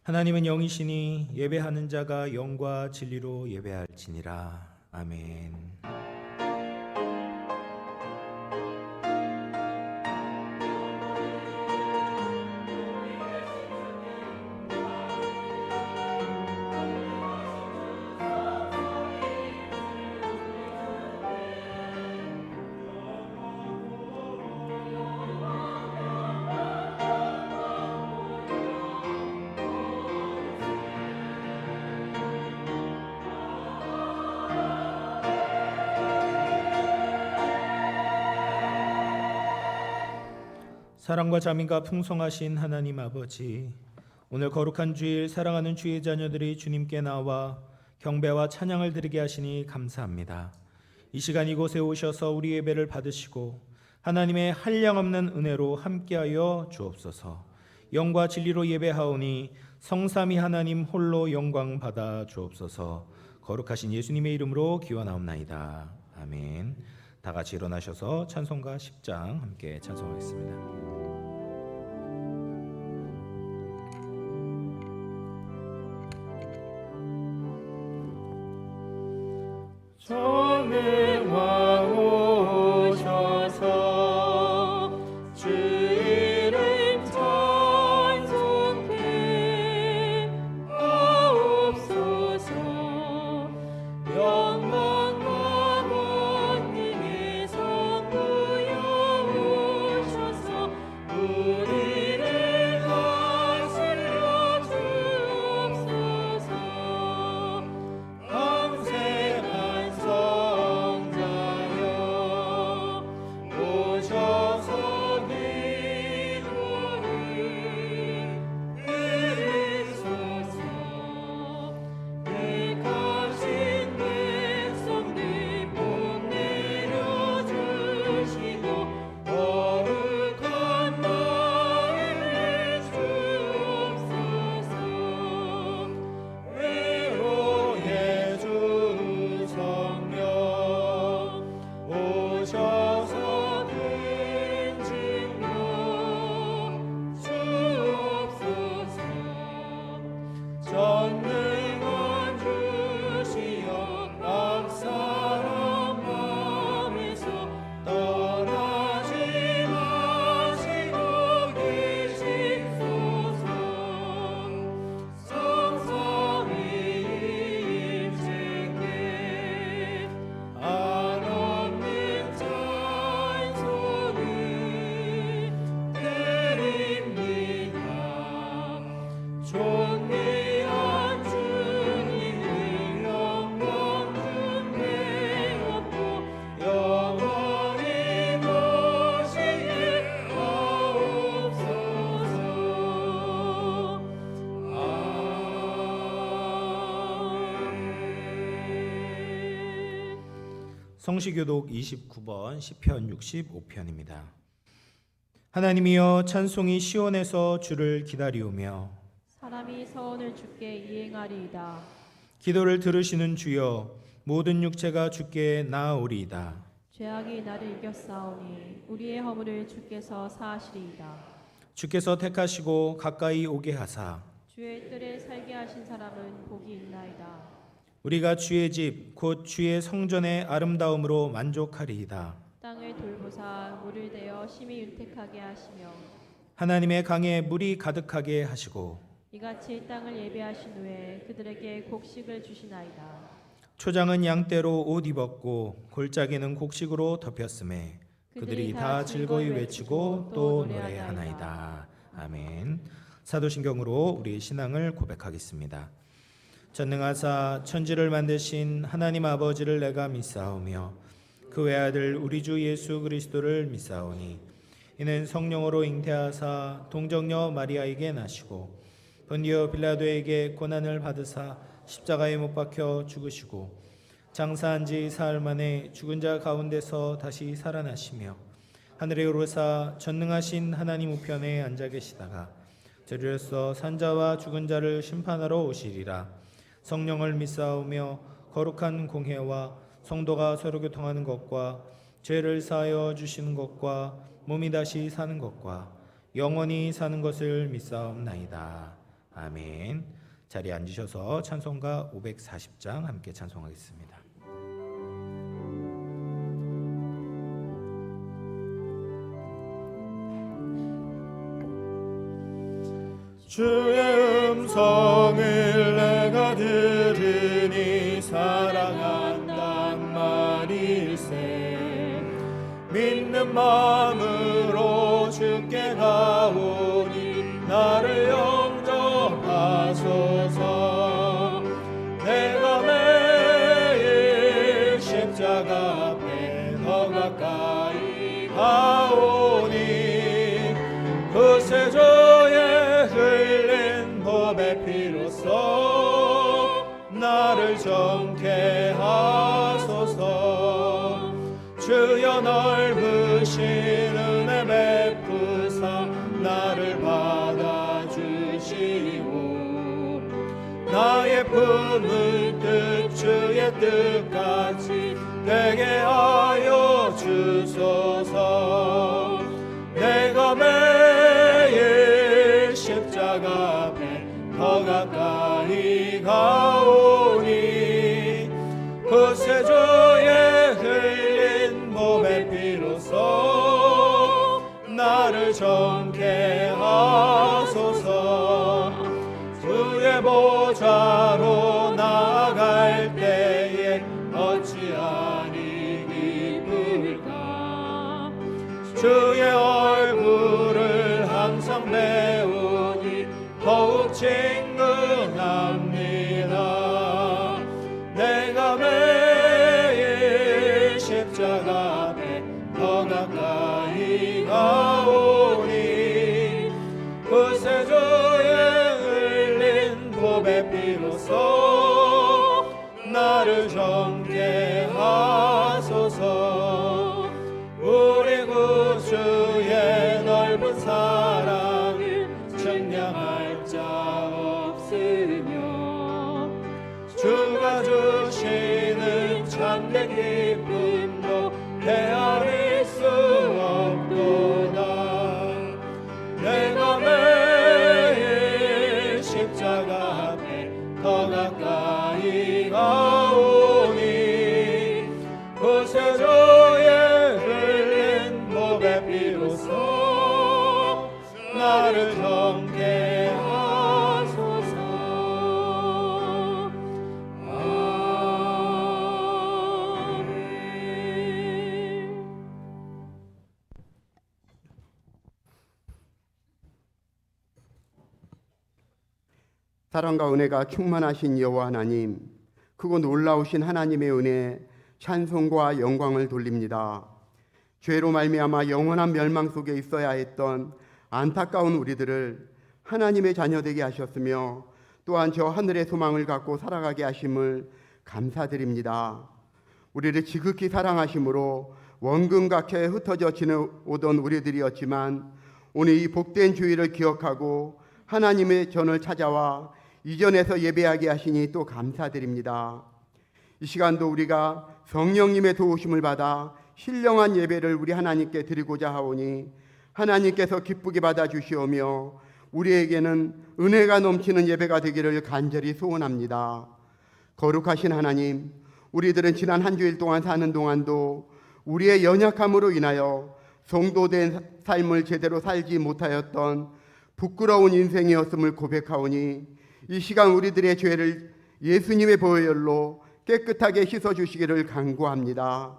하나님은 영이시니 예배하는 자가 영과 진리로 예배할지니라. 아멘. 사랑과 자민과 풍성하신 하나님 아버지, 오늘 거룩한 주일 사랑하는 주의 자녀들이 주님께 나와 경배와 찬양을 드리게 하시니 감사합니다. 이 시간 이곳에 오셔서 우리 예배를 받으시고 하나님의 한량없는 은혜로 함께하여 주옵소서. 영과 진리로 예배하오니 성삼위 하나님 홀로 영광 받아 주옵소서. 거룩하신 예수님의 이름으로 기원하옵나이다. 아멘. 다 같이 일어나셔서 찬송가 10장 함께 찬송하겠습니다. 전능왕 오셔서 주 이름 찬송해 하옵소서. 영광과 권능의 성부여 오셔서 우리를 다스려 주옵소서. 왕생한 성자여 오셔서 기도를 들으소서. 택하신 백성들 복 내려주시고 거룩한 마음을 주옵소서. 위로의 주 성령 오셔서 큰 증거 주옵소서. 전능한 주시여 악사랑 마음에서 떠나지 마시고 계시소서. 성삼위 일체께 한없는 찬송을 드립니다. 존귀한 주님을 영광 중대하고 영원히 모시게 하옵소서. 아멘. 성시교독 29번 시편 65편입니다. 하나님이여 찬송이 시온에서 주를 기다리오며 사람이 서원을 주께 이행하리이다. 기도를 들으시는 주여 모든 육체가 주께 나아오리이다. 죄악이 나를 이겼사오니 우리의 허물을 주께서 사하시리이다. 주께서 택하시고 가까이 오게 하사 주의 뜰에 살게 하신 사람은 복이 있나이다. 우리가 주의 집 곧 주의 성전의 아름다움으로 만족하리이다. 땅을 돌보사 물을 대어 심히 윤택하게 하시며 하나님의 강에 물이 가득하게 하시고 이같이 땅을 예배하신 후에 그들에게 곡식을 주시나이다. 초장은 양떼로 옷 입었고 골짜기는 곡식으로 덮였음에 그들이 다 즐거이 외치고 또 노래하나이다. 아멘. 사도신경으로 우리의 신앙을 고백하겠습니다. 전능하사 천지를 만드신 하나님 아버지를 내가 믿사오며 그 외아들 우리 주 예수 그리스도를 믿사오니 이는 성령으로 잉태하사 동정녀 마리아에게 나시고 본디오 빌라도에게 고난을 받으사 십자가에 못 박혀 죽으시고 장사한 지 사흘 만에 죽은 자 가운데서 다시 살아나시며 하늘에 오르사 전능하신 하나님 우편에 앉아 계시다가 저리로서 산자와 죽은 자를 심판하러 오시리라. 성령을 믿사오며 거룩한 공회와 성도가 서로 교통하는 것과 죄를 사하여 주시는 것과 몸이 다시 사는 것과 영원히 사는 것을 믿사옵나이다. 아멘. 자리에 앉으셔서 찬송가 540장 함께 찬송하겠습니다. 주의 음성을 내가 들으니 사랑한단 말일세. 믿는 마음으로 주께 가오니 나를 영접하소서. 내가 매일 십자가 앞에 더 가까이 가오니 그새 저의 흘린 법의 피로써 나를 정케 하소서. 주여 넓으신 은혜 베푸사 나를 받아주시고 나의 품을 뜻 주의 뜻같이 되게 하여 주소서. 내가 매일 십자가 앞에 더 가까이 가오니 그새 주의 흘린 몸의 피로써 나를 정케 하소서. 주의 보좌로 나아갈 때에 어찌하니 기쁠까. 주의 얼굴을 항상 배우니 더욱 친근합니다. 내가 매일 십자가 앞에 더 가까이 가오니 그새 주의 흘린 보배 피로써 나를 정케 하소서. 우리 구주의 넓은 사랑을 측량할 자 없으며 주가 주시는 참된 기쁨도 헤아릴 수 없도다. 내가 매일 십자가 앞에 더 가까이 가오니 그새 주의 흘린 보배 피로써 나를 정케 하소서. 아멘. 사랑과 은혜가 충만하신 여호와 하나님, 크고 놀라우신 하나님의 은혜, 찬송과 영광을 돌립니다. 죄로 말미암아 영원한 멸망 속에 있어야 했던 안타까운 우리들을 하나님의 자녀 되게 하셨으며 또한 저 하늘의 소망을 갖고 살아가게 하심을 감사드립니다. 우리를 지극히 사랑하심으로 원금각해 흩어져 지내오던 우리들이었지만 오늘 이 복된 주일을 기억하고 하나님의 전을 찾아와 이전에서 예배하게 하시니 또 감사드립니다. 이 시간도 우리가 성령님의 도우심을 받아 신령한 예배를 우리 하나님께 드리고자 하오니 하나님께서 기쁘게 받아주시오며 우리에게는 은혜가 넘치는 예배가 되기를 간절히 소원합니다. 거룩하신 하나님, 우리들은 지난 한 주일 동안 사는 동안도 우리의 연약함으로 인하여 성도된 삶을 제대로 살지 못하였던 부끄러운 인생이었음을 고백하오니 이 시간 우리들의 죄를 예수님의 보혈로 깨끗하게 씻어주시기를 간구합니다.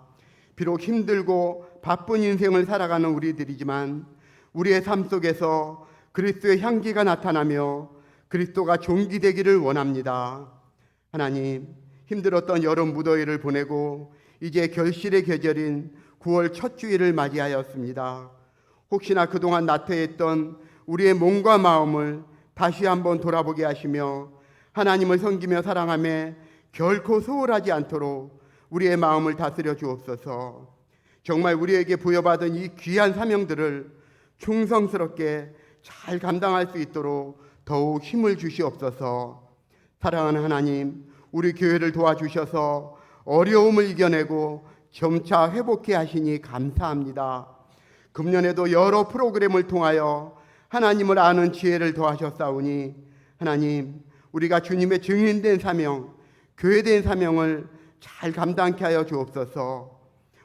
비록 힘들고 바쁜 인생을 살아가는 우리들이지만 우리의 삶 속에서 그리스도의 향기가 나타나며 그리스도가 존귀되기를 원합니다. 하나님, 힘들었던 여름 무더위를 보내고 이제 결실의 계절인 9월 첫 주일을 맞이하였습니다. 혹시나 그동안 나태했던 우리의 몸과 마음을 다시 한번 돌아보게 하시며 하나님을 섬기며 사랑하며 결코 소홀하지 않도록 우리의 마음을 다스려 주옵소서. 정말 우리에게 부여받은 이 귀한 사명들을 충성스럽게 잘 감당할 수 있도록 더욱 힘을 주시옵소서. 사랑하는 하나님, 우리 교회를 도와주셔서 어려움을 이겨내고 점차 회복해 하시니 감사합니다. 금년에도 여러 프로그램을 통하여 하나님을 아는 지혜를 더하셨사오니 하나님, 우리가 주님의 증인된 사명, 교회된 사명을 잘 감당케 하여 주옵소서.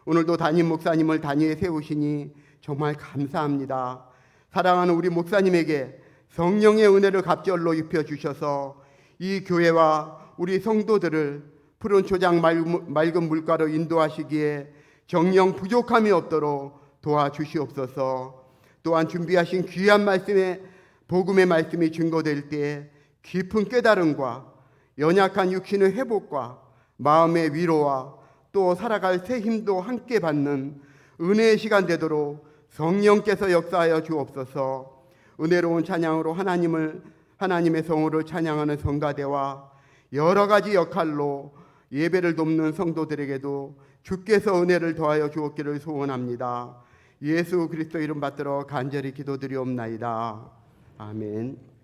오늘도 담임 목사님을 단위에 세우시니 정말 감사합니다. 사랑하는 우리 목사님에게 성령의 은혜를 갑절로 입혀 주셔서 이 교회와 우리 성도들을 푸른 초장 맑은 물가로 인도하시기에 정령 부족함이 없도록 도와주시옵소서. 또한 준비하신 귀한 말씀의 복음의 말씀이 증거될 때 깊은 깨달음과 연약한 육신의 회복과 마음의 위로와 또 살아갈 새 힘도 함께 받는 은혜의 시간 되도록 성령께서 역사하여 주옵소서. 은혜로운 찬양으로 하나님의 성호를 찬양하는 성가대와 여러 가지 역할로 예배를 돕는 성도들에게도 주께서 은혜를 더하여 주옵기를 소원합니다. 예수 그리스도 이름 받들어 간절히 기도드리옵나이다. 아멘.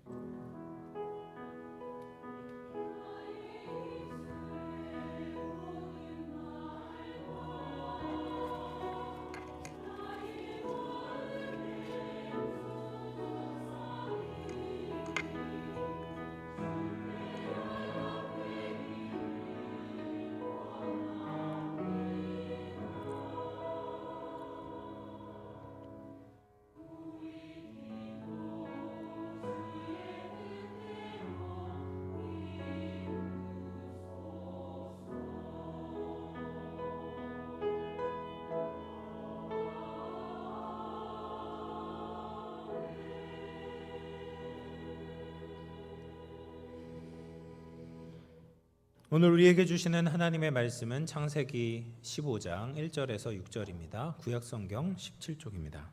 오늘 우리에게 주시는 하나님의 말씀은 창세기 15장 1절에서 6절입니다. 구약성경 17쪽입니다.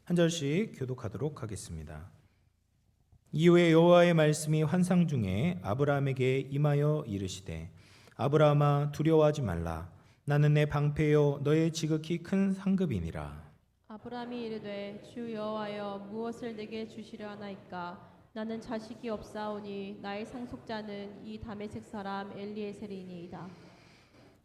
한 절씩 교독하도록 하겠습니다. 이후에 여호와의 말씀이 환상 중에 아브라함에게 임하여 이르시되 아브라함아 두려워하지 말라. 나는 내 방패요 너의 지극히 큰 상급이니라. 아브라함이 이르되 주 여호와여 무엇을 내게 주시려 하나이까? 나는 자식이 없사오니 나의 상속자는 이 다메섹 사람 엘리에셀이니이다.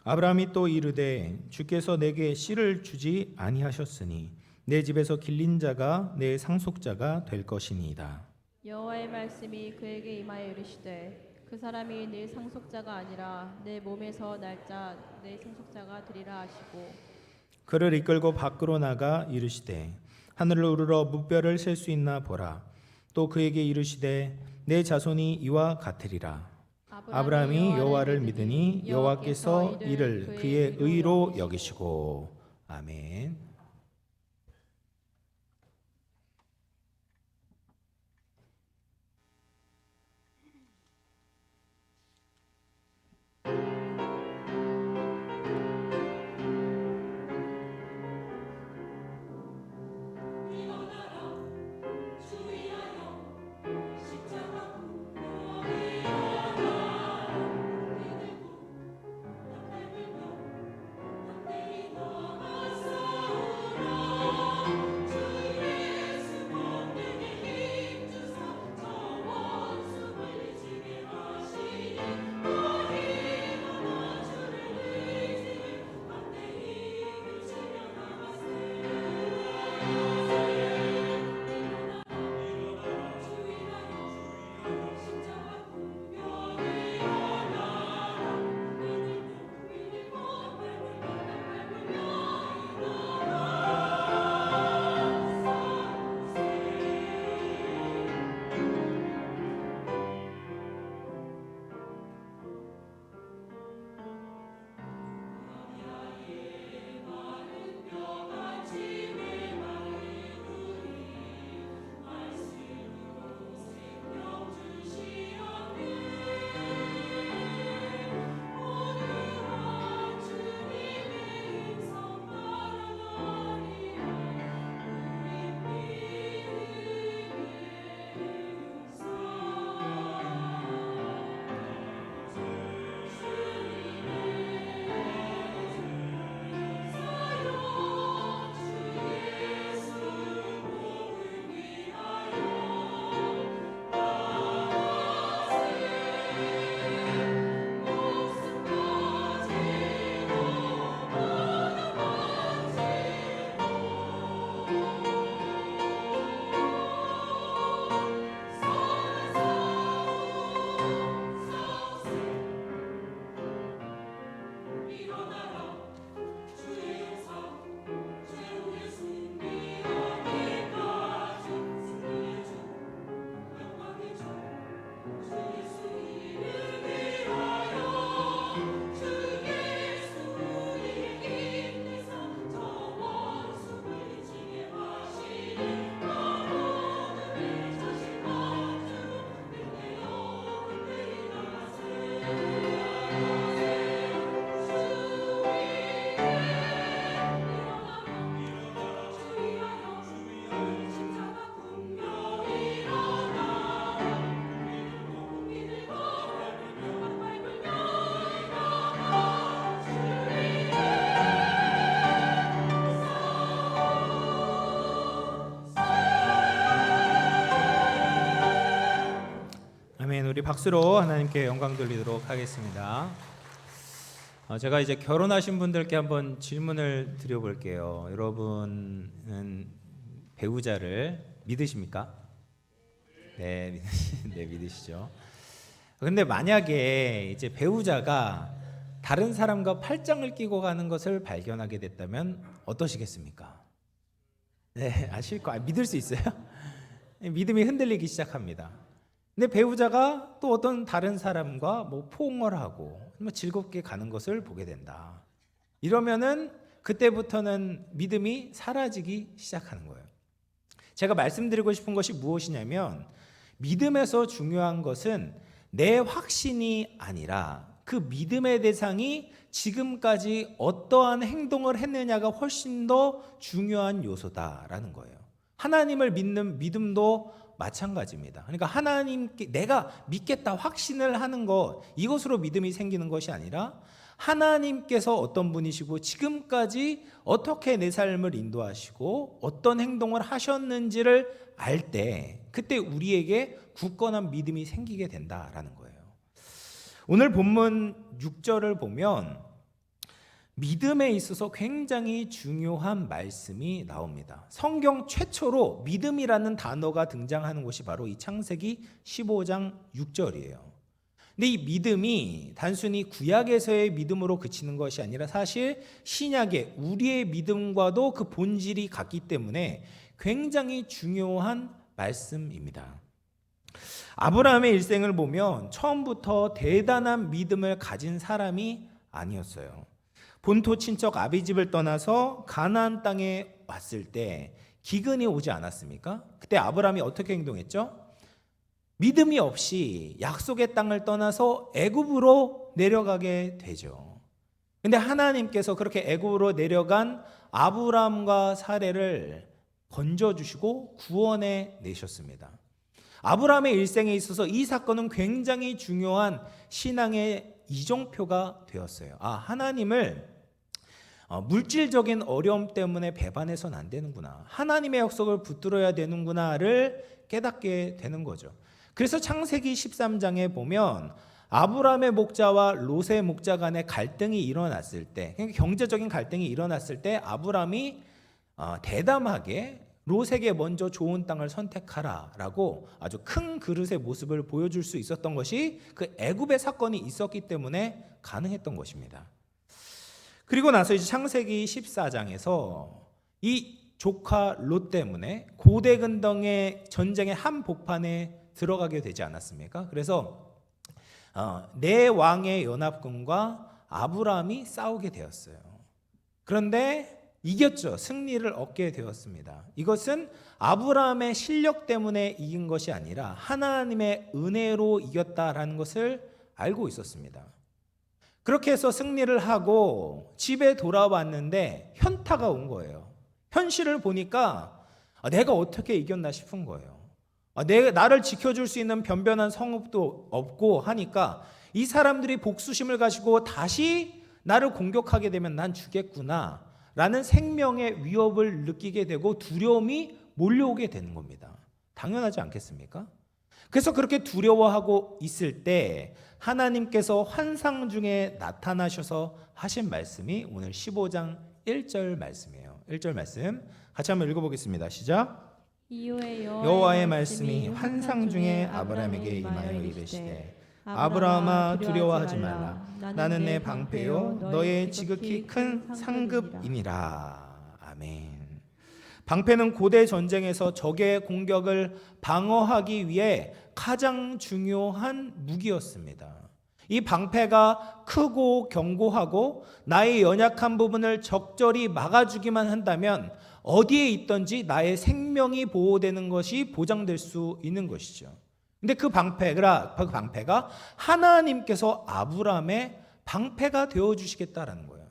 아브라함이 또 이르되 주께서 내게 씨를 주지 아니하셨으니 내 집에서 길린 자가 내 상속자가 될 것이니이다. 여호와의 말씀이 그에게 임하여 이르시되 그 사람이 내 상속자가 아니라 내 몸에서 날짜 내 상속자가 되리라 하시고 그를 이끌고 밖으로 나가 이르시되 하늘을 우러러 무뼈를 셀 수 있나 보라. 또 그에게 이르시되 내 자손이 이와 같으리라. 아브라함이 여호와를 믿으니 여호와께서 이를 그의 의로 여기시고. 아멘. 우리 박수로 하나님께 영광 돌리도록 하겠습니다. 제가 이제 결혼하신 분들께 한번 질문을 드려볼게요. 여러분은 배우자를 믿으십니까? 네, 네, 믿으시죠. 근데 만약에 이제 배우자가 다른 사람과 팔짱을 끼고 가는 것을 발견하게 됐다면 어떠시겠습니까? 네, 믿을 수 있어요? 믿음이 흔들리기 시작합니다. 근데 배우자가 또 어떤 다른 사람과 뭐 포옹을 하고 즐겁게 가는 것을 보게 된다. 이러면은 그때부터는 믿음이 사라지기 시작하는 거예요. 제가 말씀드리고 싶은 것이 무엇이냐면 믿음에서 중요한 것은 내 확신이 아니라 그 믿음의 대상이 지금까지 어떠한 행동을 했느냐가 훨씬 더 중요한 요소다라는 거예요. 하나님을 믿는 믿음도 마찬가지입니다. 그러니까 하나님께 내가 믿겠다 확신을 하는 것, 이것으로 믿음이 생기는 것이 아니라 하나님께서 어떤 분이시고 지금까지 어떻게 내 삶을 인도하시고 어떤 행동을 하셨는지를 알 때 그때 우리에게 굳건한 믿음이 생기게 된다라는 거예요. 오늘 본문 6절을 보면 믿음에 있어서 굉장히 중요한 말씀이 나옵니다. 성경 최초로 믿음이라는 단어가 등장하는 곳이 바로 이 창세기 15장 6절이에요. 근데 이 믿음이 단순히 구약에서의 믿음으로 그치는 것이 아니라 사실 신약의 우리의 믿음과도 그 본질이 같기 때문에 굉장히 중요한 말씀입니다. 아브라함의 일생을 보면 처음부터 대단한 믿음을 가진 사람이 아니었어요. 본토 친척 아비집을 떠나서 가나안 땅에 왔을 때 기근이 오지 않았습니까? 그때 아브라함이 어떻게 행동했죠? 믿음이 없이 약속의 땅을 떠나서 애굽으로 내려가게 되죠. 근데 하나님께서 그렇게 애굽으로 내려간 아브라함과 사례를 건져주시고 구원해 내셨습니다. 아브라함의 일생에 있어서 이 사건은 굉장히 중요한 신앙의 이정표가 되었어요. 하나님을 물질적인 어려움 때문에 배반해서는 안 되는구나. 하나님의 약속을 붙들어야 되는구나를 깨닫게 되는 거죠. 그래서 창세기 13장에 보면 아브라함의 목자와 롯의 목자 간의 갈등이 일어났을 때, 경제적인 갈등이 일어났을 때 아브라함이 대담하게 롯에게 먼저 좋은 땅을 선택하라라고 아주 큰 그릇의 모습을 보여줄 수 있었던 것이 그 애굽의 사건이 있었기 때문에 가능했던 것입니다. 그리고 나서 이제 창세기 14장에서 이 조카 롯 때문에 고대근동의 전쟁의 한복판에 들어가게 되지 않았습니까? 그래서 네 왕의 연합군과 아브라함이 싸우게 되었어요. 그런데 이겼죠. 승리를 얻게 되었습니다. 이것은 아브라함의 실력 때문에 이긴 것이 아니라 하나님의 은혜로 이겼다라는 것을 알고 있었습니다. 그렇게 해서 승리를 하고 집에 돌아왔는데 현타가 온 거예요. 현실을 보니까 내가 어떻게 이겼나 싶은 거예요. 나를 지켜줄 수 있는 변변한 성읍도 없고 하니까 이 사람들이 복수심을 가지고 다시 나를 공격하게 되면 난 죽겠구나 라는 생명의 위협을 느끼게 되고 두려움이 몰려오게 되는 겁니다. 당연하지 않겠습니까? 그래서 그렇게 두려워하고 있을 때 하나님께서 환상 중에 나타나셔서 하신 말씀이 오늘 15장 1절 말씀이에요. 1절 말씀 같이 한번 읽어보겠습니다. 시작. 이후에 여호와의 말씀이 환상 중에 아브라함에게 임하여 이르시되 아브라함아 두려워하지 말라. 나는 내 방패요 너의 지극히 큰 상급이니라. 아멘. 방패는 고대 전쟁에서 적의 공격을 방어하기 위해 가장 중요한 무기였습니다. 이 방패가 크고 견고하고 나의 연약한 부분을 적절히 막아주기만 한다면 어디에 있든지 나의 생명이 보호되는 것이 보장될 수 있는 것이죠. 근데 그 방패가 하나님께서 아브라함의 방패가 되어주시겠다라는 거예요.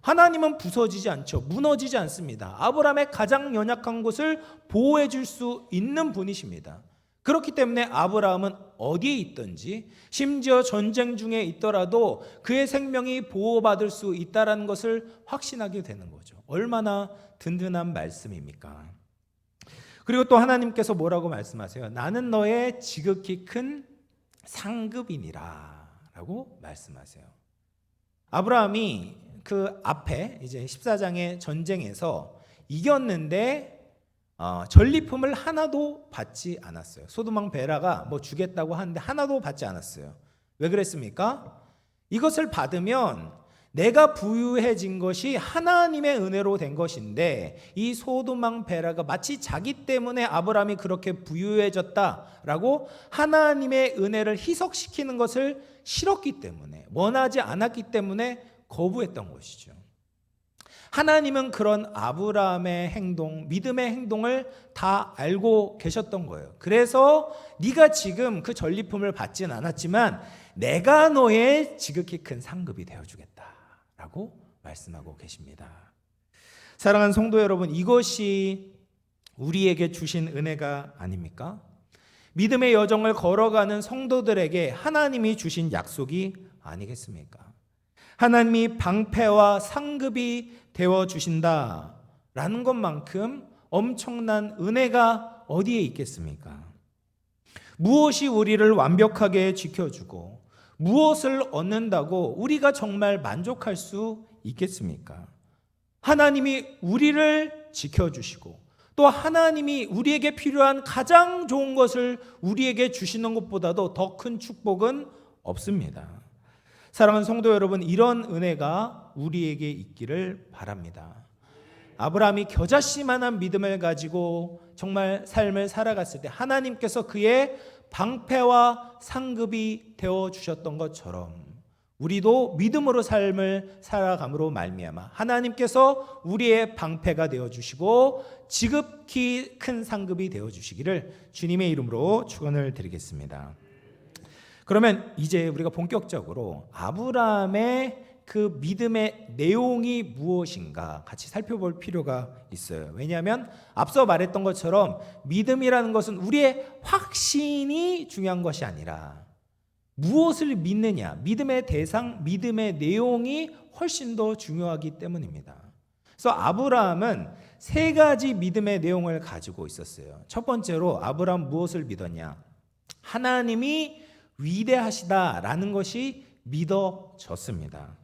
하나님은 부서지지 않죠. 무너지지 않습니다. 아브라함의 가장 연약한 곳을 보호해 줄 수 있는 분이십니다. 그렇기 때문에 아브라함은 어디에 있든지 심지어 전쟁 중에 있더라도 그의 생명이 보호받을 수 있다는 것을 확신하게 되는 거죠. 얼마나 든든한 말씀입니까? 그리고 또 하나님께서 뭐라고 말씀하세요? 나는 너의 지극히 큰 상급이니라라고 말씀하세요. 아브라함이 그 앞에 이제 14장의 전쟁에서 이겼는데 전리품을 하나도 받지 않았어요. 소돔왕 베라가 뭐 주겠다고 하는데 하나도 받지 않았어요. 왜 그랬습니까? 이것을 받으면 내가 부유해진 것이 하나님의 은혜로 된 것인데 이 소돔왕 베라가 마치 자기 때문에 아브라함이 그렇게 부유해졌다라고 하나님의 은혜를 희석시키는 것을 싫었기 때문에, 원하지 않았기 때문에 거부했던 것이죠. 하나님은 그런 아브라함의 행동, 믿음의 행동을 다 알고 계셨던 거예요. 그래서 네가 지금 그 전리품을 받진 않았지만 내가 너의 지극히 큰 상급이 되어주겠다라고 말씀하고 계십니다. 사랑하는 성도 여러분, 이것이 우리에게 주신 은혜가 아닙니까? 믿음의 여정을 걸어가는 성도들에게 하나님이 주신 약속이 아니겠습니까? 하나님이 방패와 상급이 되어주신다라는 것만큼 엄청난 은혜가 어디에 있겠습니까? 무엇이 우리를 완벽하게 지켜주고 무엇을 얻는다고 우리가 정말 만족할 수 있겠습니까? 하나님이 우리를 지켜주시고 또 하나님이 우리에게 필요한 가장 좋은 것을 우리에게 주시는 것보다도 더 큰 축복은 없습니다. 사랑하는 성도 여러분, 이런 은혜가 우리에게 있기를 바랍니다. 아브라함이 겨자씨만한 믿음을 가지고 정말 삶을 살아갔을 때 하나님께서 그의 방패와 상급이 되어주셨던 것처럼 우리도 믿음으로 삶을 살아감으로 말미암아 하나님께서 우리의 방패가 되어주시고 지극히 큰 상급이 되어주시기를 주님의 이름으로 축원을 드리겠습니다. 그러면 이제 우리가 본격적으로 아브라함의 그 믿음의 내용이 무엇인가 같이 살펴볼 필요가 있어요. 왜냐하면 앞서 말했던 것처럼 믿음이라는 것은 우리의 확신이 중요한 것이 아니라 무엇을 믿느냐, 믿음의 대상, 믿음의 내용이 훨씬 더 중요하기 때문입니다. 그래서 아브라함은 세 가지 믿음의 내용을 가지고 있었어요. 첫 번째로 아브라함 무엇을 믿었냐? 하나님이 위대하시다라는 것이 믿어졌습니다.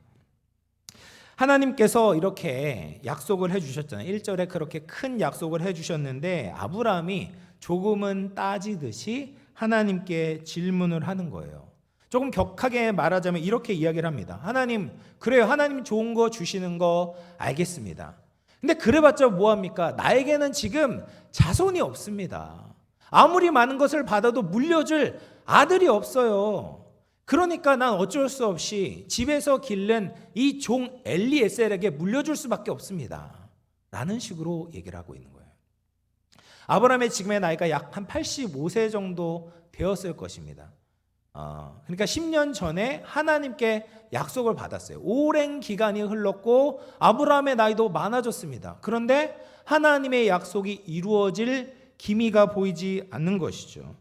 하나님께서 이렇게 약속을 해주셨잖아요. 1절에 그렇게 큰 약속을 해주셨는데 아브라함이 조금은 따지듯이 하나님께 질문을 하는 거예요. 조금 격하게 말하자면 이렇게 이야기를 합니다. 하나님, 그래요. 하나님 좋은 거 주시는 거 알겠습니다. 근데 그래봤자 뭐합니까? 나에게는 지금 자손이 없습니다. 아무리 많은 것을 받아도 물려줄 아들이 없어요. 그러니까 난 어쩔 수 없이 집에서 기른 이 종 엘리에셀에게 물려줄 수밖에 없습니다. 라는 식으로 얘기를 하고 있는 거예요. 아브라함의 지금의 나이가 약 한 85세 정도 되었을 것입니다. 그러니까 10년 전에 하나님께 약속을 받았어요. 오랜 기간이 흘렀고 아브라함의 나이도 많아졌습니다. 그런데 하나님의 약속이 이루어질 기미가 보이지 않는 것이죠.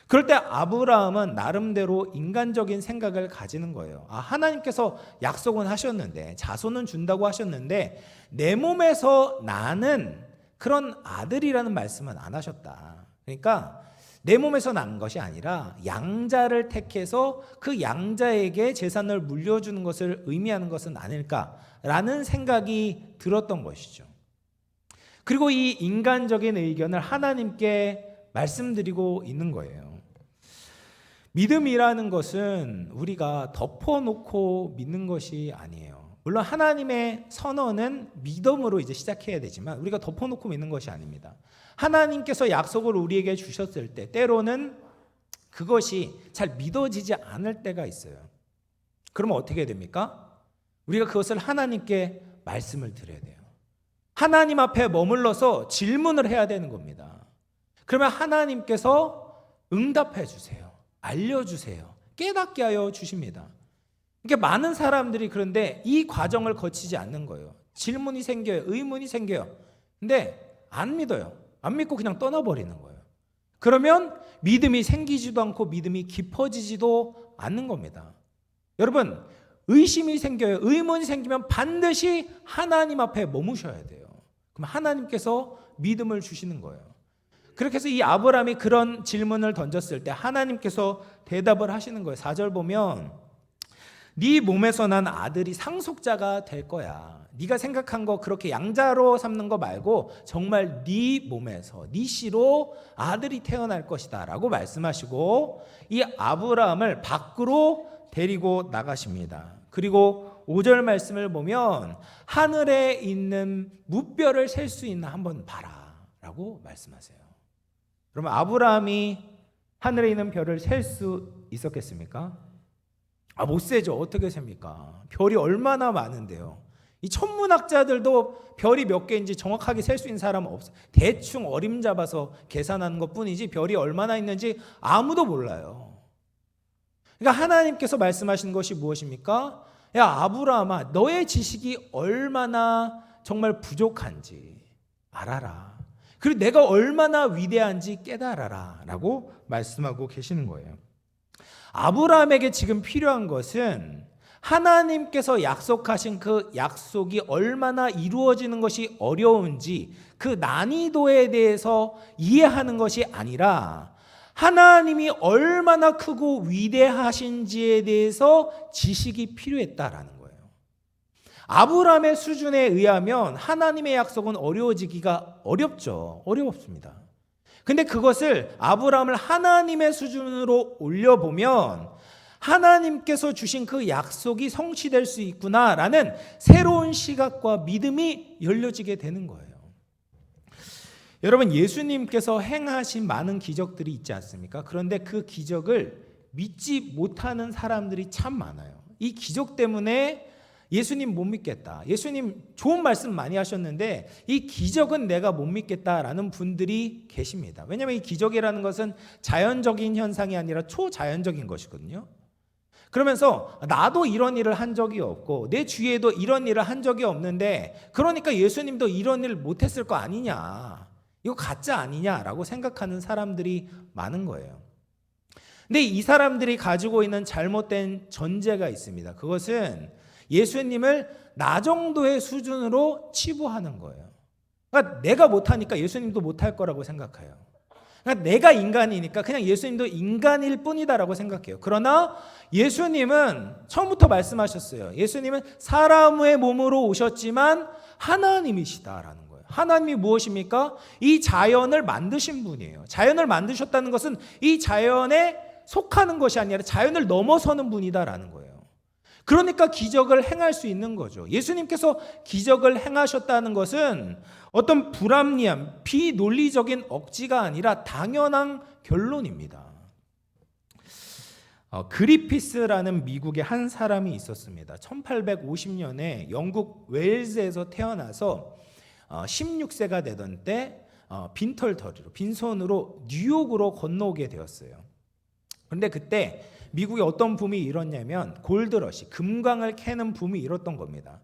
그럴 때 아브라함은 나름대로 인간적인 생각을 가지는 거예요. 하나님께서 약속은 하셨는데, 자손은 준다고 하셨는데 내 몸에서 나는 그런 아들이라는 말씀은 안 하셨다. 그러니까 내 몸에서 난 것이 아니라 양자를 택해서 그 양자에게 재산을 물려주는 것을 의미하는 것은 아닐까라는 생각이 들었던 것이죠. 그리고 이 인간적인 의견을 하나님께 말씀드리고 있는 거예요. 믿음이라는 것은 우리가 덮어놓고 믿는 것이 아니에요. 물론 하나님의 선언은 믿음으로 이제 시작해야 되지만 우리가 덮어놓고 믿는 것이 아닙니다. 하나님께서 약속을 우리에게 주셨을 때 때로는 그것이 잘 믿어지지 않을 때가 있어요. 그러면 어떻게 됩니까? 우리가 그것을 하나님께 말씀을 드려야 돼요. 하나님 앞에 머물러서 질문을 해야 되는 겁니다. 그러면 하나님께서 응답해 주세요. 알려주세요. 깨닫게 하여 주십니다. 그러니까 많은 사람들이 그런데 이 과정을 거치지 않는 거예요. 질문이 생겨요. 의문이 생겨요. 근데 안 믿어요. 안 믿고 그냥 떠나버리는 거예요. 그러면 믿음이 생기지도 않고 믿음이 깊어지지도 않는 겁니다. 여러분, 의심이 생겨요. 의문이 생기면 반드시 하나님 앞에 머무셔야 돼요. 그럼 하나님께서 믿음을 주시는 거예요. 그렇게 해서 이 아브라함이 그런 질문을 던졌을 때 하나님께서 대답을 하시는 거예요. 4절 보면 네 몸에서 난 아들이 상속자가 될 거야. 네가 생각한 거 그렇게 양자로 삼는 거 말고 정말 네 몸에서 네 씨로 아들이 태어날 것이다 라고 말씀하시고 이 아브라함을 밖으로 데리고 나가십니다. 그리고 5절 말씀을 보면 하늘에 있는 무뼈를 셀 수 있나 한번 봐라 라고 말씀하세요. 그러면 아브라함이 하늘에 있는 별을 셀 수 있었겠습니까? 못 세죠. 어떻게 셉니까? 별이 얼마나 많은데요. 이 천문학자들도 별이 몇 개인지 정확하게 셀 수 있는 사람은 없어요. 대충 어림잡아서 계산하는 것뿐이지 별이 얼마나 있는지 아무도 몰라요. 그러니까 하나님께서 말씀하신 것이 무엇입니까? 야 아브라함아, 너의 지식이 얼마나 정말 부족한지 알아라. 그리고 내가 얼마나 위대한지 깨달아라 라고 말씀하고 계시는 거예요. 아브라함에게 지금 필요한 것은 하나님께서 약속하신 그 약속이 얼마나 이루어지는 것이 어려운지 그 난이도에 대해서 이해하는 것이 아니라 하나님이 얼마나 크고 위대하신지에 대해서 지식이 필요했다라는 거예요. 아브라함의 수준에 의하면 하나님의 약속은 어려워지기가 어렵습니다. 근데 그것을 아브라함을 하나님의 수준으로 올려보면 하나님께서 주신 그 약속이 성취될 수 있구나라는 새로운 시각과 믿음이 열려지게 되는 거예요. 여러분, 예수님께서 행하신 많은 기적들이 있지 않습니까? 그런데 그 기적을 믿지 못하는 사람들이 참 많아요. 이 기적 때문에 예수님 못 믿겠다. 예수님 좋은 말씀 많이 하셨는데 이 기적은 내가 못 믿겠다라는 분들이 계십니다. 왜냐하면 이 기적이라는 것은 자연적인 현상이 아니라 초자연적인 것이거든요. 그러면서 나도 이런 일을 한 적이 없고 내 주위에도 이런 일을 한 적이 없는데 그러니까 예수님도 이런 일을 못했을 거 아니냐, 이거 가짜 아니냐라고 생각하는 사람들이 많은 거예요. 근데 이 사람들이 가지고 있는 잘못된 전제가 있습니다. 그것은 예수님을 나 정도의 수준으로 치부하는 거예요. 그러니까 내가 못하니까 예수님도 못할 거라고 생각해요. 그러니까 내가 인간이니까 그냥 예수님도 인간일 뿐이다라고 생각해요. 그러나 예수님은 처음부터 말씀하셨어요. 예수님은 사람의 몸으로 오셨지만 하나님이시다라는 거예요. 하나님이 무엇입니까? 이 자연을 만드신 분이에요. 자연을 만드셨다는 것은 이 자연에 속하는 것이 아니라 자연을 넘어서는 분이다라는 거예요. 그러니까 기적을 행할 수 있는 거죠. 예수님께서 기적을 행하셨다는 것은 어떤 불합리함, 비논리적인 억지가 아니라 당연한 결론입니다. 그리피스라는 미국의 한 사람이 있었습니다. 1850년에 영국 웨일즈에서 태어나서 16세가 되던 때 빈털터리로 빈손으로 뉴욕으로 건너오게 되었어요. 그런데 그때 미국에 어떤 붐이 일었냐면 골드러시, 금광을 캐는 붐이 일었던 겁니다.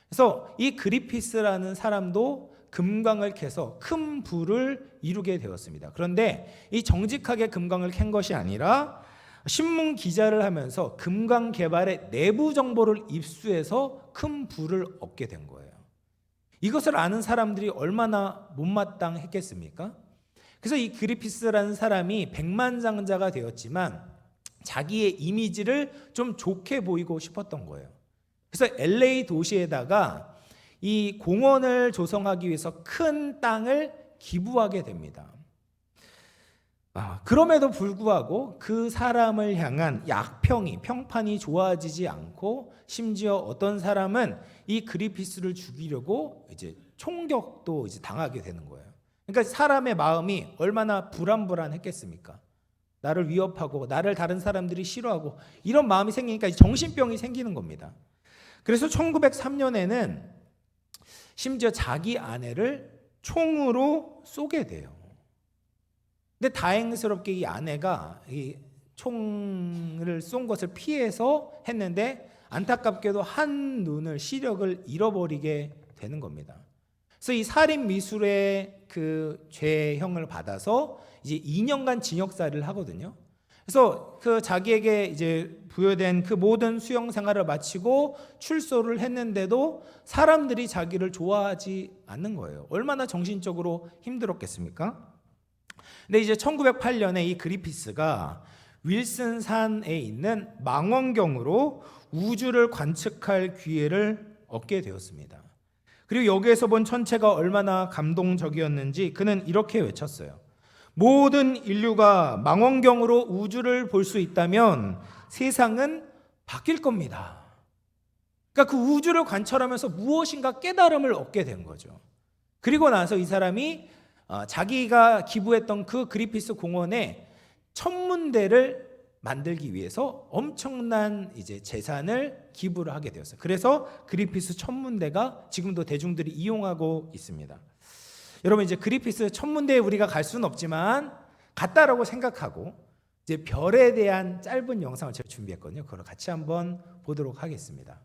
그래서 이 그리피스라는 사람도 금광을 캐서 큰 부를 이루게 되었습니다. 그런데 이 정직하게 금광을 캔 것이 아니라 신문 기자를 하면서 금광 개발의 내부 정보를 입수해서 큰 부를 얻게 된 거예요. 이것을 아는 사람들이 얼마나 못마땅했겠습니까? 그래서 이 그리피스라는 사람이 백만장자가 되었지만 자기의 이미지를 좀 좋게 보이고 싶었던 거예요. 그래서 LA 도시에다가 이 공원을 조성하기 위해서 큰 땅을 기부하게 됩니다. 그럼에도 불구하고 그 사람을 향한 평판이 좋아지지 않고 심지어 어떤 사람은 이 그리피스를 죽이려고 이제 총격도 이제 당하게 되는 거예요. 그러니까 사람의 마음이 얼마나 불안했겠습니까? 나를 위협하고 나를 다른 사람들이 싫어하고 이런 마음이 생기니까 정신병이 생기는 겁니다. 그래서 1903년에는 심지어 자기 아내를 총으로 쏘게 돼요. 근데 다행스럽게 이 아내가 이 총을 쏜 것을 피해서 했는데 안타깝게도 한 눈을 시력을 잃어버리게 되는 겁니다. 그래서 이 살인 미술의 그 죄형을 받아서 이제 2년간 징역살이를 하거든요. 그래서 그 자기에게 이제 부여된 그 모든 수용 생활을 마치고 출소를 했는데도 사람들이 자기를 좋아하지 않는 거예요. 얼마나 정신적으로 힘들었겠습니까? 근데 이제 1908년에 이 그리피스가 윌슨 산에 있는 망원경으로 우주를 관측할 기회를 얻게 되었습니다. 그리고 여기에서 본 천체가 얼마나 감동적이었는지 그는 이렇게 외쳤어요. 모든 인류가 망원경으로 우주를 볼 수 있다면 세상은 바뀔 겁니다. 그러니까 그 우주를 관찰하면서 무엇인가 깨달음을 얻게 된 거죠. 그리고 나서 이 사람이 자기가 기부했던 그 그리피스 공원에 천문대를 만들기 위해서 엄청난 이제 재산을 기부를 하게 되었어요. 그래서 그리피스 천문대가 지금도 대중들이 이용하고 있습니다. 여러분, 이제 그리피스 천문대에 우리가 갈 수는 없지만 갔다라고 생각하고 이제 별에 대한 짧은 영상을 제가 준비했거든요. 그걸 같이 한번 보도록 하겠습니다.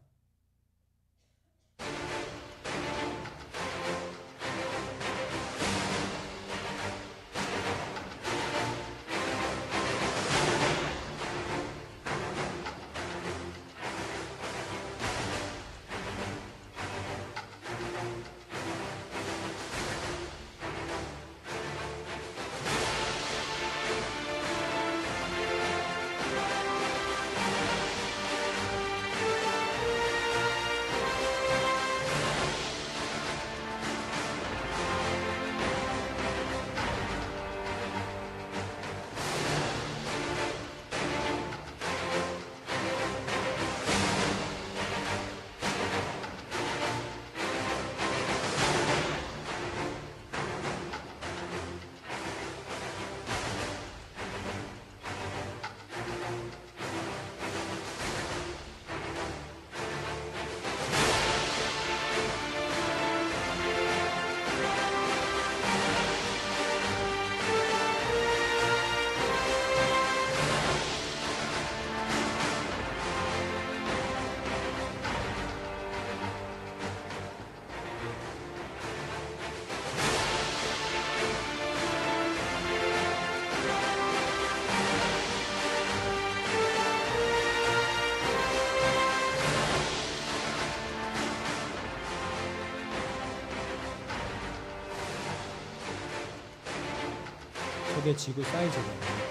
저게 지구 사이즈거든요.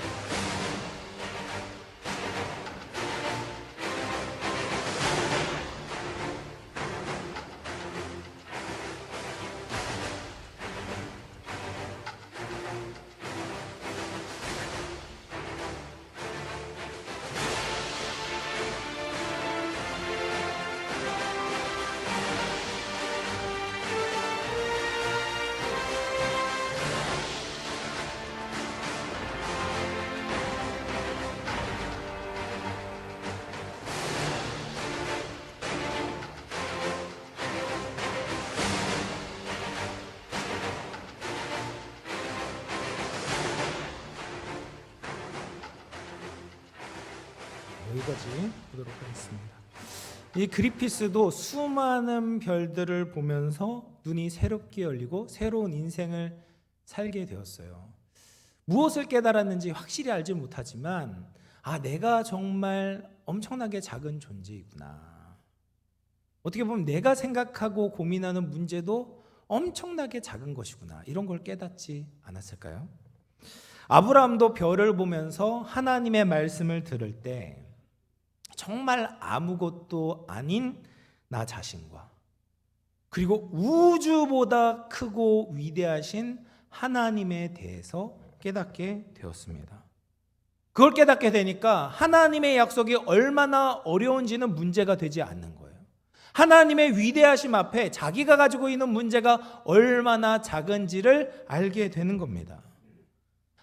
여기까지 보도록 하겠습니다. 이 그리피스도 수많은 별들을 보면서 눈이 새롭게 열리고 새로운 인생을 살게 되었어요. 무엇을 깨달았는지 확실히 알지 못하지만 내가 정말 엄청나게 작은 존재이구나. 어떻게 보면 내가 생각하고 고민하는 문제도 엄청나게 작은 것이구나. 이런 걸 깨닫지 않았을까요? 아브라함도 별을 보면서 하나님의 말씀을 들을 때 정말 아무것도 아닌 나 자신과 그리고 우주보다 크고 위대하신 하나님에 대해서 깨닫게 되었습니다. 그걸 깨닫게 되니까 하나님의 약속이 얼마나 어려운지는 문제가 되지 않는 거예요. 하나님의 위대하심 앞에 자기가 가지고 있는 문제가 얼마나 작은지를 알게 되는 겁니다.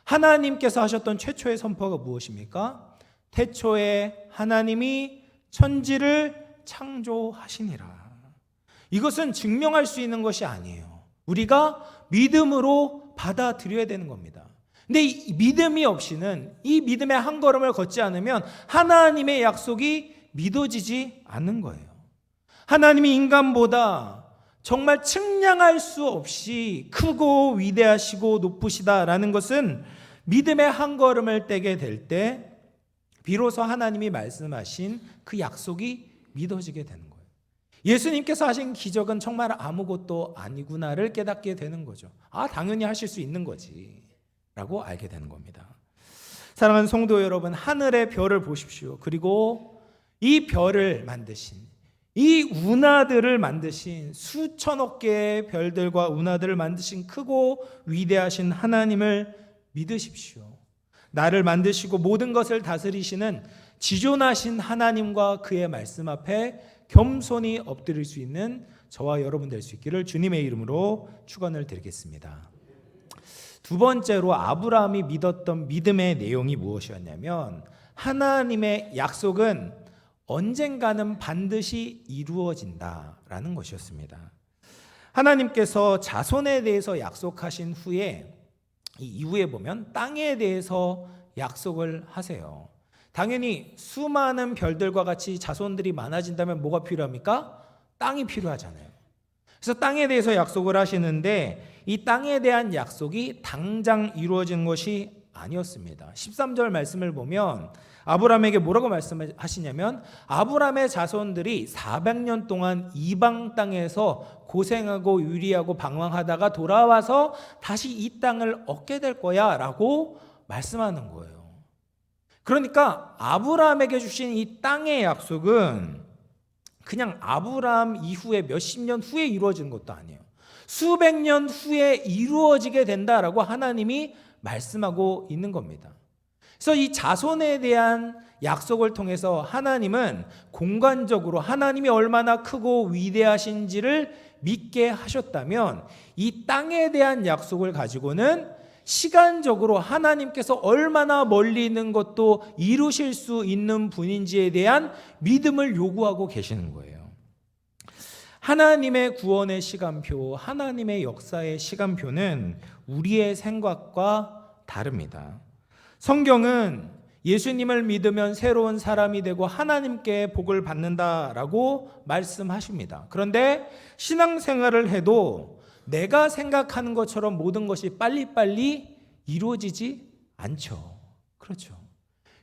하나님께서 하셨던 최초의 선포가 무엇입니까? 태초에 하나님이 천지를 창조하시니라. 이것은 증명할 수 있는 것이 아니에요. 우리가 믿음으로 받아들여야 되는 겁니다. 근데 이 믿음이 없이는, 이 믿음의 한 걸음을 걷지 않으면 하나님의 약속이 믿어지지 않는 거예요. 하나님이 인간보다 정말 측량할 수 없이 크고 위대하시고 높으시다라는 것은 믿음의 한 걸음을 떼게 될 때 비로소 하나님이 말씀하신 그 약속이 믿어지게 되는 거예요. 예수님께서 하신 기적은 정말 아무것도 아니구나를 깨닫게 되는 거죠. 당연히 하실 수 있는 거지. 라고 알게 되는 겁니다. 사랑하는 성도 여러분, 하늘의 별을 보십시오. 그리고 이 별을 만드신, 이 운하들을 만드신, 수천억 개의 별들과 운하들을 만드신 크고 위대하신 하나님을 믿으십시오. 나를 만드시고 모든 것을 다스리시는 지존하신 하나님과 그의 말씀 앞에 겸손히 엎드릴 수 있는 저와 여러분 될 수 있기를 주님의 이름으로 축원을 드리겠습니다. 두 번째로 아브라함이 믿었던 믿음의 내용이 무엇이었냐면, 하나님의 약속은 언젠가는 반드시 이루어진다라는 것이었습니다. 하나님께서 자손에 대해서 약속하신 후에, 이 이후에 보면 땅에 대해서 약속을 하세요. 당연히 수많은 별들과 같이 자손들이 많아진다면 뭐가 필요합니까? 땅이 필요하잖아요. 그래서 땅에 대해서 약속을 하시는데, 이 땅에 대한 약속이 당장 이루어진 것이 아니었습니다. 13절 말씀을 보면 아브라함에게 뭐라고 말씀하시냐면, 아브라함의 자손들이 400년 동안 이방 땅에서 고생하고 유리하고 방황하다가 돌아와서 다시 이 땅을 얻게 될 거야 라고 말씀하는 거예요. 그러니까 아브라함에게 주신 이 땅의 약속은 그냥 아브라함 이후에 몇십 년 후에 이루어지는 것도 아니에요. 수백 년 후에 이루어지게 된다라고 하나님이 말씀하고 있는 겁니다. 그래서 이 자손에 대한 약속을 통해서 하나님은 공간적으로 하나님이 얼마나 크고 위대하신지를 믿게 하셨다면, 이 땅에 대한 약속을 가지고는 시간적으로 하나님께서 얼마나 멀리 있는 것도 이루실 수 있는 분인지에 대한 믿음을 요구하고 계시는 거예요. 하나님의 구원의 시간표, 하나님의 역사의 시간표는 우리의 생각과 다릅니다. 성경은 예수님을 믿으면 새로운 사람이 되고 하나님께 복을 받는다라고 말씀하십니다. 그런데 신앙생활을 해도 내가 생각하는 것처럼 모든 것이 빨리빨리 이루어지지 않죠. 그렇죠.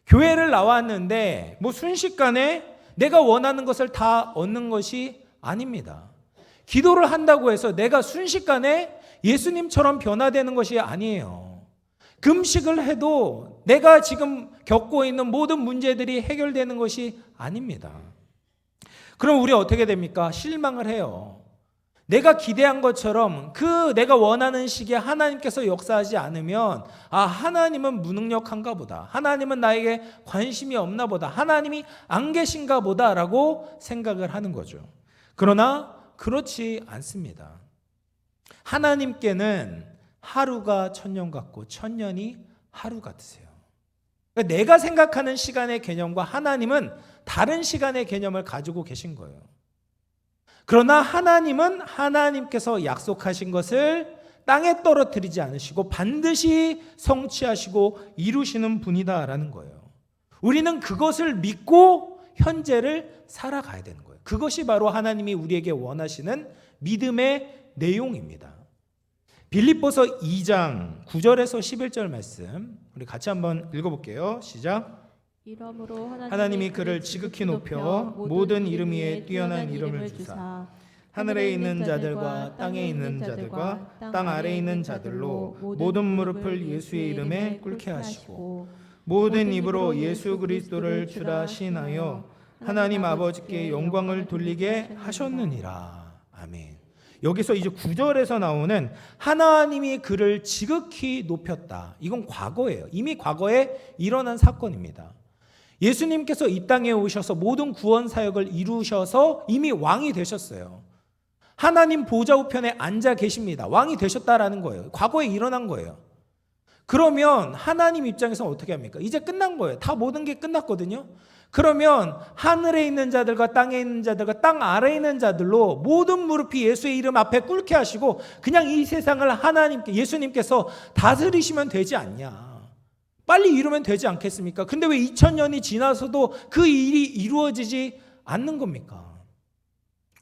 교회를 나왔는데 뭐 순식간에 내가 원하는 것을 다 얻는 것이 아닙니다. 기도를 한다고 해서 내가 순식간에 예수님처럼 변화되는 것이 아니에요. 금식을 해도 내가 지금 겪고 있는 모든 문제들이 해결되는 것이 아닙니다. 그럼 우리 어떻게 됩니까? 실망을 해요. 내가 기대한 것처럼 그 내가 원하는 시기에 하나님께서 역사하지 않으면, 아, 하나님은 무능력한가 보다, 하나님은 나에게 관심이 없나 보다, 하나님이 안 계신가 보다라고 생각을 하는 거죠. 그러나 그렇지 않습니다. 하나님께는 하루가 천년 같고 천년이 하루 같으세요. 그러니까 내가 생각하는 시간의 개념과 하나님은 다른 시간의 개념을 가지고 계신 거예요. 그러나 하나님은 하나님께서 약속하신 것을 땅에 떨어뜨리지 않으시고 반드시 성취하시고 이루시는 분이다라는 거예요. 우리는 그것을 믿고 현재를 살아가야 되는 거예요. 그것이 바로 하나님이 우리에게 원하시는 믿음의 내용입니다. 빌립보서 2장 9절에서 11절 말씀 우리 같이 한번 읽어볼게요. 시작. 이러므로 하나님이 그를 지극히 높여 모든 이름 위에 뛰어난 이름을 주사 하늘에 있는 자들과 땅에 있는 자들과 땅 아래에 있는 자들로 모든 무릎을 예수의 이름에 꿇게 하시고 모든 입으로 예수 그리스도를 주라 시인하여 하나님 아버지께 영광을 돌리게 하셨느니라. 아멘. 여기서 이제 9절에서 나오는 하나님이 그를 지극히 높였다. 이건 과거예요. 이미 과거에 일어난 사건입니다. 예수님께서 이 땅에 오셔서 모든 구원 사역을 이루셔서 이미 왕이 되셨어요. 하나님 보좌 우편에 앉아 계십니다. 왕이 되셨다라는 거예요. 과거에 일어난 거예요. 그러면 하나님 입장에서는 어떻게 합니까? 이제 끝난 거예요. 다 모든 게 끝났거든요. 그러면 하늘에 있는 자들과 땅에 있는 자들과 땅 아래에 있는 자들로 모든 무릎이 예수의 이름 앞에 꿇게 하시고 그냥 이 세상을 하나님께, 예수님께서 다스리시면 되지 않냐. 빨리 이루면 되지 않겠습니까? 근데 왜 2000년이 지나서도 그 일이 이루어지지 않는 겁니까?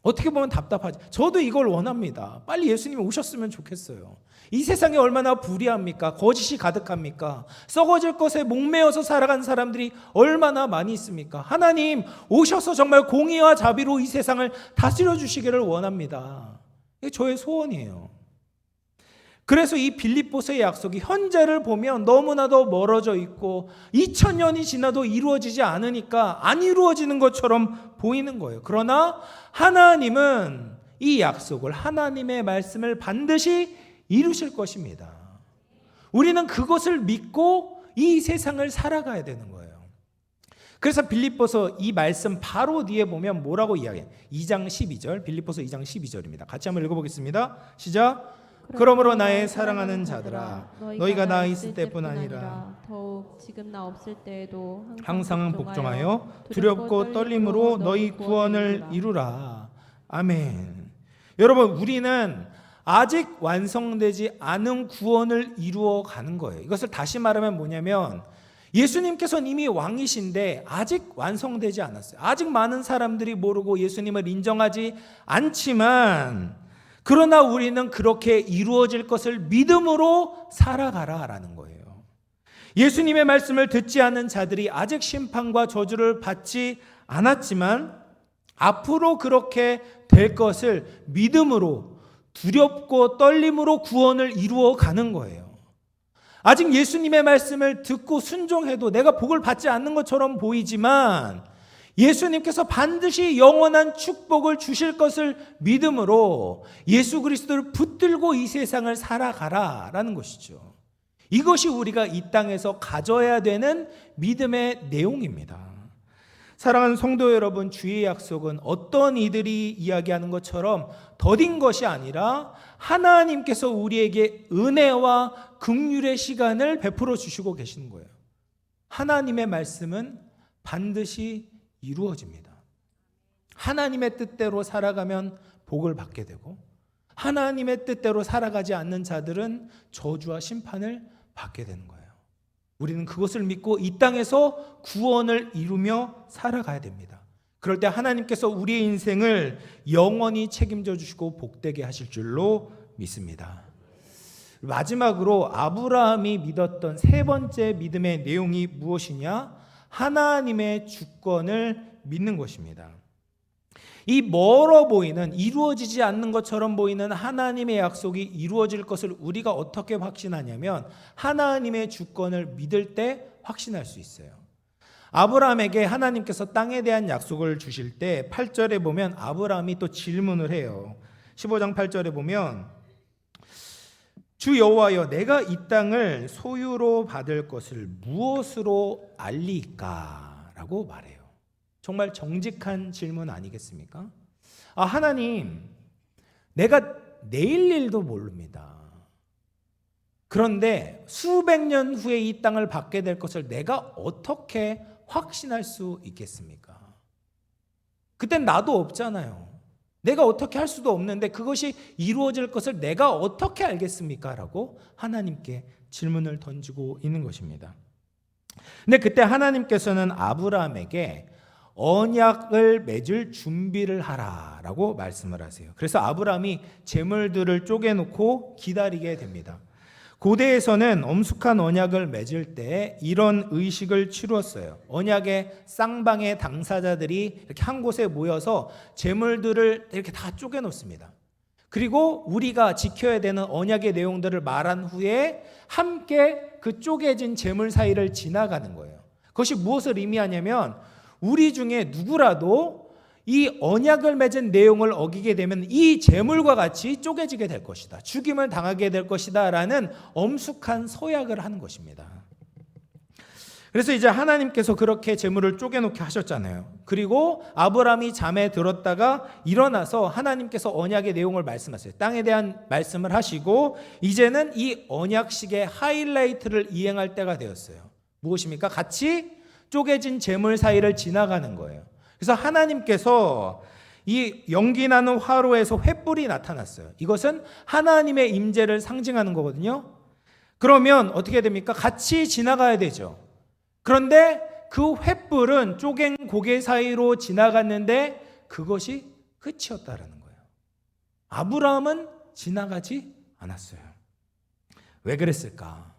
어떻게 보면 답답하지. 저도 이걸 원합니다. 빨리 예수님이 오셨으면 좋겠어요. 이 세상에 얼마나 불의합니까? 거짓이 가득합니까? 썩어질 것에 목매어서 살아간 사람들이 얼마나 많이 있습니까? 하나님 오셔서 정말 공의와 자비로 이 세상을 다스려 주시기를 원합니다. 이게 저의 소원이에요. 그래서 이 빌립보서의 약속이 현재를 보면 너무나도 멀어져 있고 2000년이 지나도 이루어지지 않으니까 안 이루어지는 것처럼 보이는 거예요. 그러나 하나님은 이 약속을, 하나님의 말씀을 반드시 이루실 것입니다. 우리는 그것을 믿고 이 세상을 살아가야 되는 거예요. 그래서 빌립보서 이 말씀 바로 뒤에 보면 뭐라고 이야기해요? 2장 12절, 빌립보서 2장 12절입니다. 같이 한번 읽어보겠습니다. 시작. 그러므로 나의 사랑하는 자들아, 너희가 나 있을 때뿐 아니라 더욱 지금 나 없을 때에도 항상 복종하여 두렵고 떨림으로 너희 구원을 이루라. 아멘. 여러분, 우리는 아직 완성되지 않은 구원을 이루어 가는 거예요. 이것을 다시 말하면 뭐냐면 예수님께서는 이미 왕이신데 아직 완성되지 않았어요. 아직 많은 사람들이 모르고 예수님을 인정하지 않지만, 그러나 우리는 그렇게 이루어질 것을 믿음으로 살아가라라는 거예요. 예수님의 말씀을 듣지 않은 자들이 아직 심판과 저주를 받지 않았지만 앞으로 그렇게 될 것을 믿음으로, 두렵고 떨림으로 구원을 이루어 가는 거예요. 아직 예수님의 말씀을 듣고 순종해도 내가 복을 받지 않는 것처럼 보이지만 예수님께서 반드시 영원한 축복을 주실 것을 믿음으로 예수 그리스도를 붙들고 이 세상을 살아가라라는 것이죠. 이것이 우리가 이 땅에서 가져야 되는 믿음의 내용입니다. 사랑하는 성도 여러분, 주의 약속은 어떤 이들이 이야기하는 것처럼 더딘 것이 아니라 하나님께서 우리에게 은혜와 긍휼의 시간을 베풀어 주시고 계시는 거예요. 하나님의 말씀은 반드시 이루어집니다. 하나님의 뜻대로 살아가면 복을 받게 되고 하나님의 뜻대로 살아가지 않는 자들은 저주와 심판을 받게 되는 거예요. 우리는 그것을 믿고 이 땅에서 구원을 이루며 살아가야 됩니다. 그럴 때 하나님께서 우리의 인생을 영원히 책임져 주시고 복되게 하실 줄로 믿습니다. 마지막으로 아브라함이 믿었던 세 번째 믿음의 내용이 무엇이냐? 하나님의 주권을 믿는 것입니다. 이 멀어 보이는, 이루어지지 않는 것처럼 보이는 하나님의 약속이 이루어질 것을 우리가 어떻게 확신하냐면 하나님의 주권을 믿을 때 확신할 수 있어요. 아브라함에게 하나님께서 땅에 대한 약속을 주실 때 8절에 보면 아브라함이 또 질문을 해요. 15장 8절에 보면 주 여호와여, 내가 이 땅을 소유로 받을 것을 무엇으로 알리까? 라고 말해요. 정말 정직한 질문 아니겠습니까? 하나님, 내가 내일 일도 모릅니다. 그런데 수백 년 후에 이 땅을 받게 될 것을 내가 어떻게 확신할 수 있겠습니까? 그땐 나도 없잖아요. 내가 어떻게 할 수도 없는데 그것이 이루어질 것을 내가 어떻게 알겠습니까? 라고 하나님께 질문을 던지고 있는 것입니다. 근데 그때 하나님께서는 아브라함에게 언약을 맺을 준비를 하라라고 말씀을 하세요. 그래서 아브라함이 제물들을 쪼개놓고 기다리게 됩니다. 고대에서는 엄숙한 언약을 맺을 때 이런 의식을 치루었어요. 언약의 쌍방의 당사자들이 이렇게 한 곳에 모여서 제물들을 이렇게 다 쪼개놓습니다. 그리고 우리가 지켜야 되는 언약의 내용들을 말한 후에 함께 그 쪼개진 제물 사이를 지나가는 거예요. 그것이 무엇을 의미하냐면 우리 중에 누구라도 이 언약을 맺은 내용을 어기게 되면 이 제물과 같이 쪼개지게 될 것이다. 죽임을 당하게 될 것이다 라는 엄숙한 서약을 하는 것입니다. 그래서 이제 하나님께서 그렇게 제물을 쪼개놓게 하셨잖아요. 그리고 아브라함이 잠에 들었다가 일어나서 하나님께서 언약의 내용을 말씀하세요. 땅에 대한 말씀을 하시고 이제는 이 언약식의 하이라이트를 이행할 때가 되었어요. 무엇입니까? 같이 쪼개진 제물 사이를 지나가는 거예요. 그래서 하나님께서 이 연기나는 화로에서 횃불이 나타났어요. 이것은 하나님의 임재를 상징하는 거거든요. 그러면 어떻게 됩니까? 같이 지나가야 되죠. 그런데 그 횃불은 쪼갠 고개 사이로 지나갔는데 그것이 끝이었다라는 거예요. 아브라함은 지나가지 않았어요. 왜 그랬을까?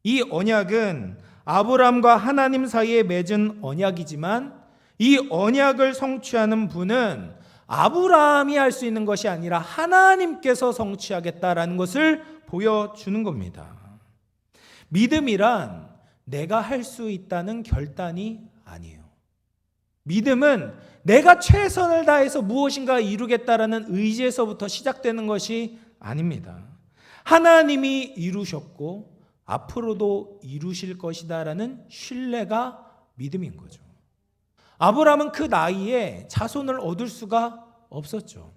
이 언약은 아브라함과 하나님 사이에 맺은 언약이지만 이 언약을 성취하는 분은 아브라함이 할 수 있는 것이 아니라 하나님께서 성취하겠다라는 것을 보여주는 겁니다. 믿음이란 내가 할 수 있다는 결단이 아니에요. 믿음은 내가 최선을 다해서 무엇인가 이루겠다라는 의지에서부터 시작되는 것이 아닙니다. 하나님이 이루셨고 앞으로도 이루실 것이다라는 신뢰가 믿음인 거죠. 아브라함은 그 나이에 자손을 얻을 수가 없었죠.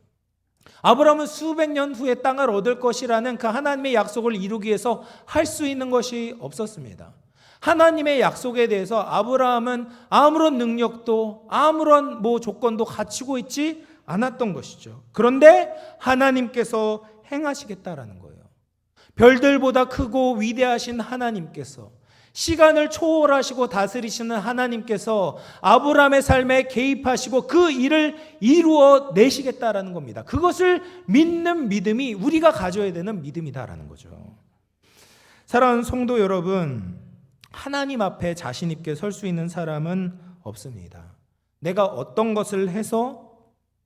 아브라함은 수백 년 후에 땅을 얻을 것이라는 그 하나님의 약속을 이루기 위해서 할 수 있는 것이 없었습니다. 하나님의 약속에 대해서 아브라함은 아무런 능력도 아무런 조건도 갖추고 있지 않았던 것이죠. 그런데 하나님께서 행하시겠다라는 거예요. 별들보다 크고 위대하신 하나님께서, 시간을 초월하시고 다스리시는 하나님께서 아브라함의 삶에 개입하시고 그 일을 이루어 내시겠다라는 겁니다. 그것을 믿는 믿음이 우리가 가져야 되는 믿음이다라는 거죠. 사랑하는 성도 여러분, 하나님 앞에 자신 있게 설 수 있는 사람은 없습니다. 내가 어떤 것을 해서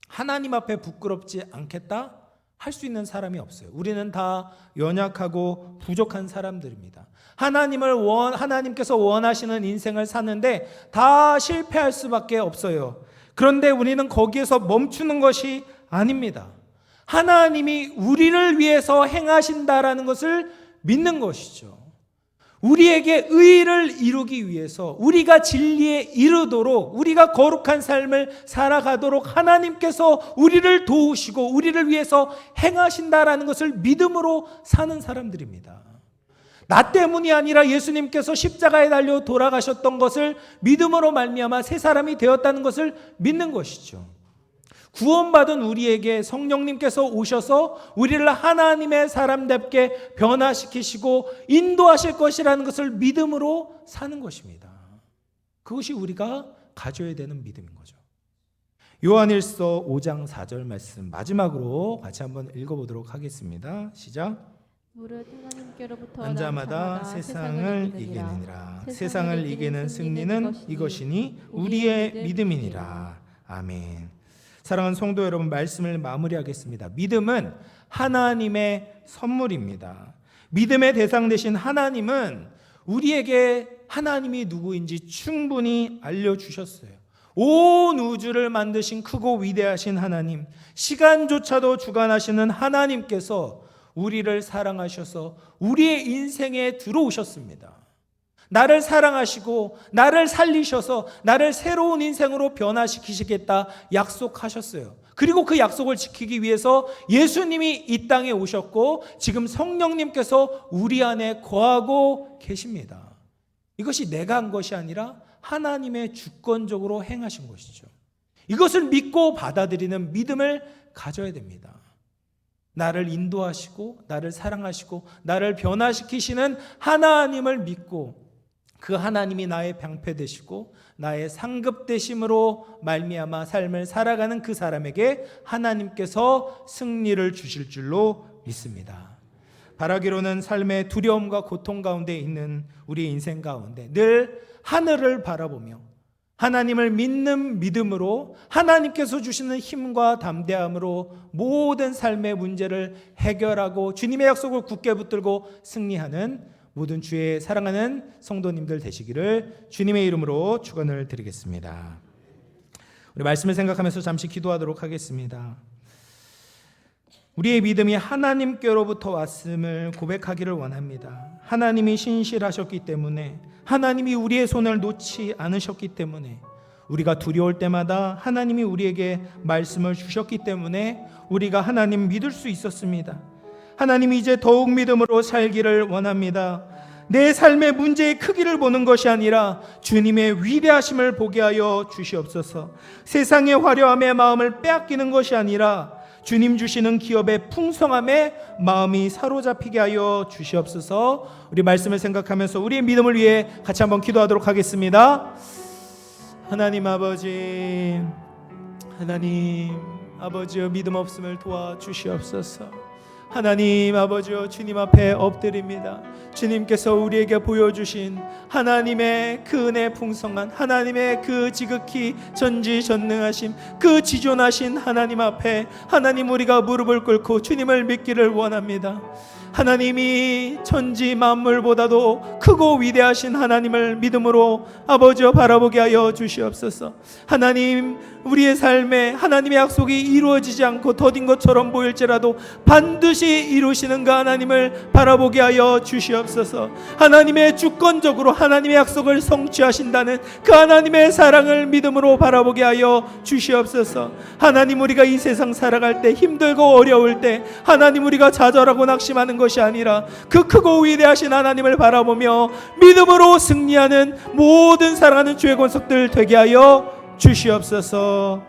하나님 앞에 부끄럽지 않겠다 할 수 있는 사람이 없어요. 우리는 다 연약하고 부족한 사람들입니다. 하나님께서 원하시는 인생을 사는데 다 실패할 수밖에 없어요. 그런데 우리는 거기에서 멈추는 것이 아닙니다. 하나님이 우리를 위해서 행하신다라는 것을 믿는 것이죠. 우리에게 의를 이루기 위해서, 우리가 진리에 이르도록, 우리가 거룩한 삶을 살아가도록 하나님께서 우리를 도우시고 우리를 위해서 행하신다라는 것을 믿음으로 사는 사람들입니다. 나 때문이 아니라 예수님께서 십자가에 달려 돌아가셨던 것을 믿음으로 말미암아 새 사람이 되었다는 것을 믿는 것이죠. 구원받은 우리에게 성령님께서 오셔서 우리를 하나님의 사람답게 변화시키시고 인도하실 것이라는 것을 믿음으로 사는 것입니다. 그것이 우리가 가져야 되는 믿음인 거죠. 요한일서 5장 4절 말씀 마지막으로 같이 한번 읽어보도록 하겠습니다. 시작. 무릇 하나님께로부터 난 자마다 세상을 이기느니라. 세상을 이기는 승리는 이것이니 우리의 믿음이니라. 아멘. 사랑하는 성도 여러분, 말씀을 마무리하겠습니다. 믿음은 하나님의 선물입니다. 믿음의 대상 되신 하나님은 우리에게 하나님이 누구인지 충분히 알려주셨어요. 온 우주를 만드신 크고 위대하신 하나님, 시간조차도 주관하시는 하나님께서 우리를 사랑하셔서 우리의 인생에 들어오셨습니다. 나를 사랑하시고 나를 살리셔서 나를 새로운 인생으로 변화시키시겠다 약속하셨어요. 그리고 그 약속을 지키기 위해서 예수님이 이 땅에 오셨고 지금 성령님께서 우리 안에 거하고 계십니다. 이것이 내가 한 것이 아니라 하나님의 주권적으로 행하신 것이죠. 이것을 믿고 받아들이는 믿음을 가져야 됩니다. 나를 인도하시고 나를 사랑하시고 나를 변화시키시는 하나님을 믿고 그 하나님이 나의 방패 되시고 나의 상급 되심으로 말미암아 삶을 살아가는 그 사람에게 하나님께서 승리를 주실 줄로 믿습니다. 바라기로는 삶의 두려움과 고통 가운데 있는 우리 인생 가운데 늘 하늘을 바라보며 하나님을 믿는 믿음으로 하나님께서 주시는 힘과 담대함으로 모든 삶의 문제를 해결하고 주님의 약속을 굳게 붙들고 승리하는 모든 주의 사랑하는 성도님들 되시기를 주님의 이름으로 축원을 드리겠습니다. 우리 말씀을 생각하면서 잠시 기도하도록 하겠습니다. 우리의 믿음이 하나님께로부터 왔음을 고백하기를 원합니다. 하나님이 신실하셨기 때문에, 하나님이 우리의 손을 놓지 않으셨기 때문에, 우리가 두려울 때마다 하나님이 우리에게 말씀을 주셨기 때문에 우리가 하나님 믿을 수 있었습니다. 하나님이 이제 더욱 믿음으로 살기를 원합니다. 내 삶의 문제의 크기를 보는 것이 아니라 주님의 위대하심을 보게 하여 주시옵소서. 세상의 화려함에 마음을 빼앗기는 것이 아니라 주님 주시는 기업의 풍성함에 마음이 사로잡히게 하여 주시옵소서. 우리 말씀을 생각하면서 우리의 믿음을 위해 같이 한번 기도하도록 하겠습니다. 하나님 아버지여, 믿음 없음을 도와주시옵소서. 하나님 아버지여, 주님 앞에 엎드립니다. 주님께서 우리에게 보여주신 하나님의 그 은혜 풍성한, 하나님의 그 지극히 전지전능하심, 그 지존하신 하나님 앞에 하나님 우리가 무릎을 꿇고 주님을 믿기를 원합니다. 하나님이 천지 만물보다도 크고 위대하신 하나님을 믿음으로 아버지여 바라보게 하여 주시옵소서. 하나님, 우리의 삶에 하나님의 약속이 이루어지지 않고 더딘 것처럼 보일지라도 반드시 이루시는 그 하나님을 바라보게 하여 주시옵소서. 하나님의 주권적으로 하나님의 약속을 성취하신다는 그 하나님의 사랑을 믿음으로 바라보게 하여 주시옵소서. 하나님, 우리가 이 세상 살아갈 때, 힘들고 어려울 때 하나님 우리가 좌절하고 낙심하는 것이 아니라 그 크고 위대하신 하나님을 바라보며 믿음으로 승리하는 모든 사랑하는 주의 권속들 되게 하여 주시옵소서.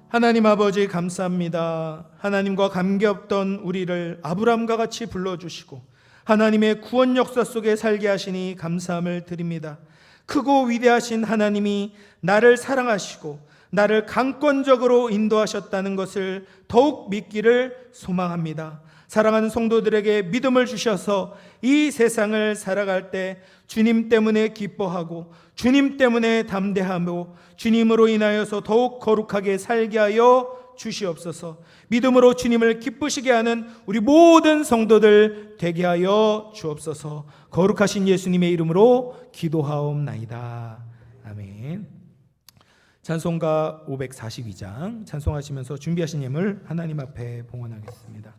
하나님 아버지 감사합니다. 하나님과 관계없던 우리를 아브라함과 같이 불러주시고 하나님의 구원 역사 속에 살게 하시니 감사함을 드립니다. 크고 위대하신 하나님이 나를 사랑하시고 나를 강권적으로 인도하셨다는 것을 더욱 믿기를 소망합니다. 사랑하는 성도들에게 믿음을 주셔서 이 세상을 살아갈 때 주님 때문에 기뻐하고 주님 때문에 담대하고 주님으로 인하여서 더욱 거룩하게 살게 하여 주시옵소서. 믿음으로 주님을 기쁘시게 하는 우리 모든 성도들 되게 하여 주옵소서. 거룩하신 예수님의 이름으로 기도하옵나이다. 아멘. 찬송가 542장 찬송하시면서 준비하신 예물 하나님 앞에 봉헌하겠습니다.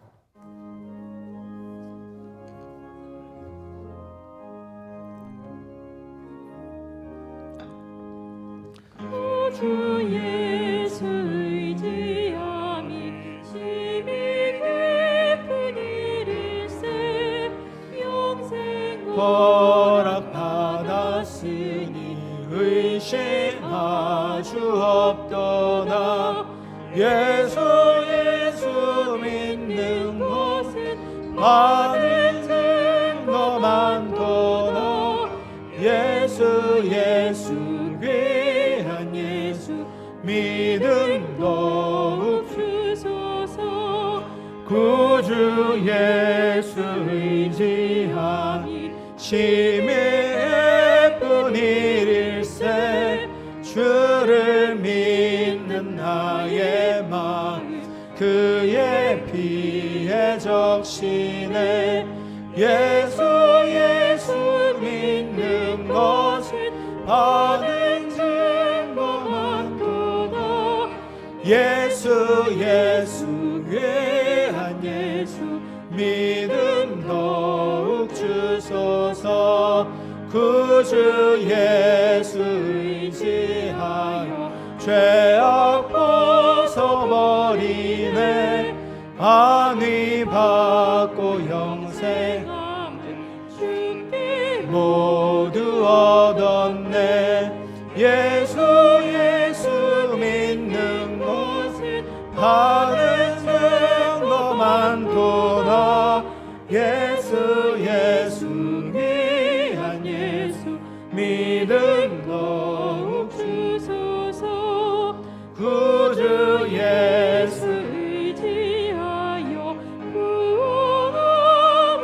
주 예수 의지함이 심히 깊은 일일세 영생 허락받았으니 의심할 수 없도다. 예수 믿는 것은 많은 증거 많도다. 예수 귀한 예수 믿음 더욱 주소서. 구주 예수 의지함이 심히 예쁜 일일세. 주를 믿는 나의 마음 그의 피에 적시네. 예수 믿는 것은 받은 증거 많도다. 예수 귀한 예수 믿음 더욱 주소서. 구주 예수 의지하여 죄악 벗어버리네. 안위 받고 영생함을 주께 모두 얻었네. 예수 믿는 것은 받은 증거 많도다. 예수 귀한 예수 믿음 더욱 주소서. 구주 예수 의지하여 구원함을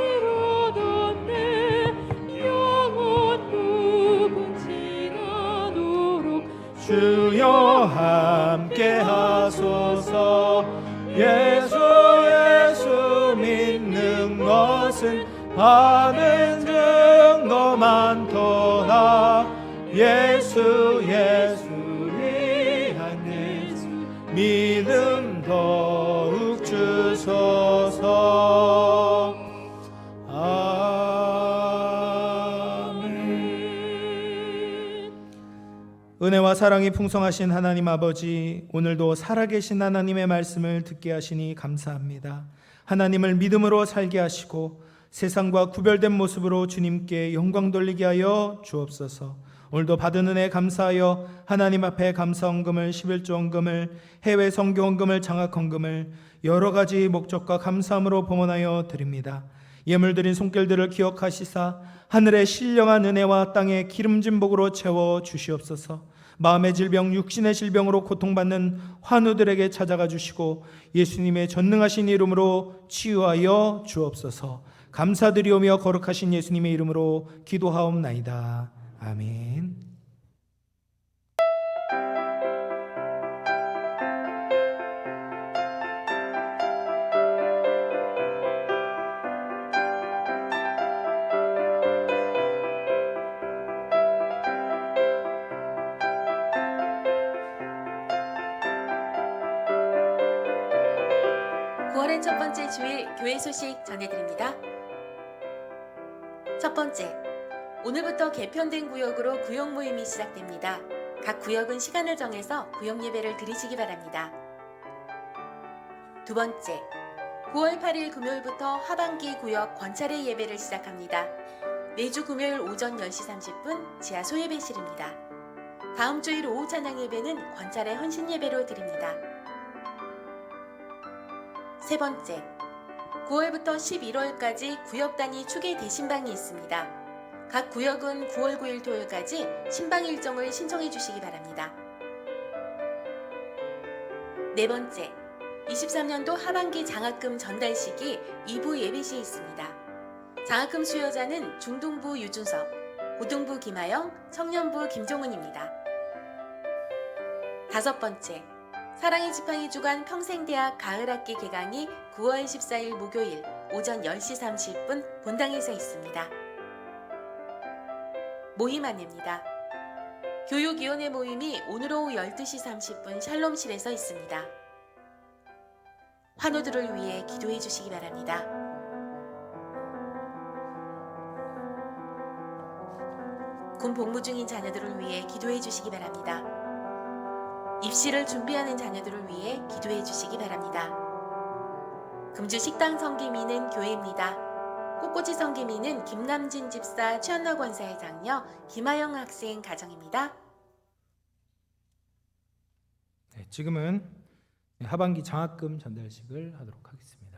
얻었네. 영원 누군 지나도록 주여 함께 하소서. 예수 믿는 것은 받은 증거 많도다. 예수 귀한 예수 믿음 더욱 주소서. 아멘. 은혜와 사랑이 풍성하신 하나님 아버지, 오늘도 살아계신 하나님의 말씀을 듣게 하시니 감사합니다. 하나님을 믿음으로 살게 하시고 세상과 구별된 모습으로 주님께 영광 돌리게 하여 주옵소서. 오늘도 받은 은혜 감사하여 하나님 앞에 감사헌금을, 11조 헌금을, 해외 선교 헌금을, 장학 헌금을 여러 가지 목적과 감사함으로 봉헌하여 드립니다. 예물 드린 손길들을 기억하시사 하늘의 신령한 은혜와 땅의 기름진 복으로 채워 주시옵소서. 마음의 질병, 육신의 질병으로 고통받는 환우들에게 찾아가 주시고 예수님의 전능하신 이름으로 치유하여 주옵소서. 감사드리오며 거룩하신 예수님의 이름으로 기도하옵나이다. 아멘. 첫 번째 주일 교회 소식 전해드립니다. 첫 번째, 오늘부터 개편된 구역으로 구역 모임이 시작됩니다. 각 구역은 시간을 정해서 구역 예배를 드리시기 바랍니다. 두 번째, 9월 8일 금요일부터 하반기 구역 권찰의 예배를 시작합니다. 매주 금요일 오전 10시 30분 지하 소예배실입니다. 다음 주일 오후 찬양 예배는 권찰의 헌신 예배로 드립니다. 세 번째, 9월부터 11월까지 구역 단위 추계 대신방이 있습니다. 각 구역은 9월 9일 토요일까지 신방 일정을 신청해 주시기 바랍니다. 네 번째, 23년도 하반기 장학금 전달식이 2부 예배시에 있습니다. 장학금 수여자는 중등부 유준석, 고등부 김하영, 청년부 김종은입니다. 다섯 번째, 사랑의 지팡이 주간 평생대학 가을학기 개강이 9월 14일 목요일 오전 10시 30분 본당에서 있습니다. 모임 안내입니다. 교육위원회 모임이 오늘 오후 12시 30분 샬롬실에서 있습니다. 환우들을 위해 기도해 주시기 바랍니다. 군 복무 중인 자녀들을 위해 기도해 주시기 바랍니다. 입시를 준비하는 자녀들을 위해 기도해 주시기 바랍니다. 금주 식당 성기미는 교회입니다. 꽃꽂이 성기미는 김남진 집사 최연나 권사의 장녀 김하영 학생 가정입니다. 네, 지금은 하반기 장학금 전달식을 하도록 하겠습니다.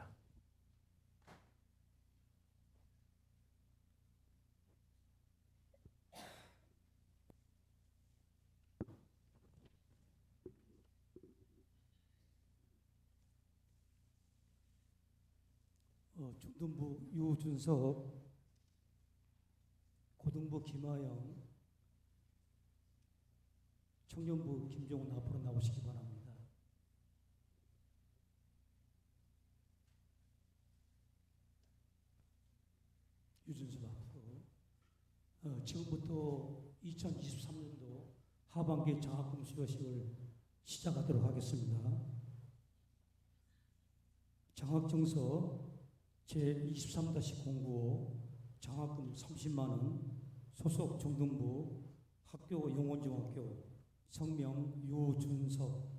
중등부 유준석, 고등부 김하영, 청년부 김종훈 앞으로 나오시기 바랍니다. 유준석 앞으로. 지금부터 2023년도 하반기 장학금 수여식을 시작하도록 하겠습니다. 장학증서 제23-095 장학금 30만원 소속 중등부 학교 영원중학교 성명 유준석.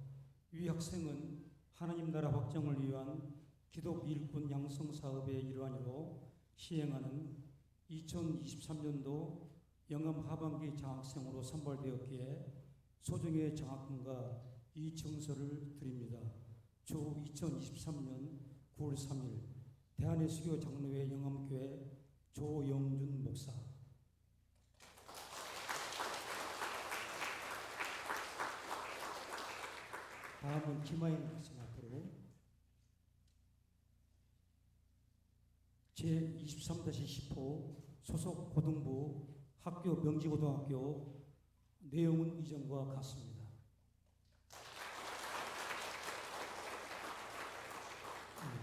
위 학생은 하나님 나라 확장을 위한 기독 일꾼 양성 사업의 일환으로 시행하는 2023년도 영암 하반기 장학생으로 선발되었기에 소정의 장학금과 이 증서를 드립니다. 주 2023년 9월 3일 대한의 수교 장로회 영암교회 조영준 목사. 다음은 김하영 학생 앞으로. 제23-10호 소속 고등부 학교 명지고등학교 내용은 이전과 같습니다.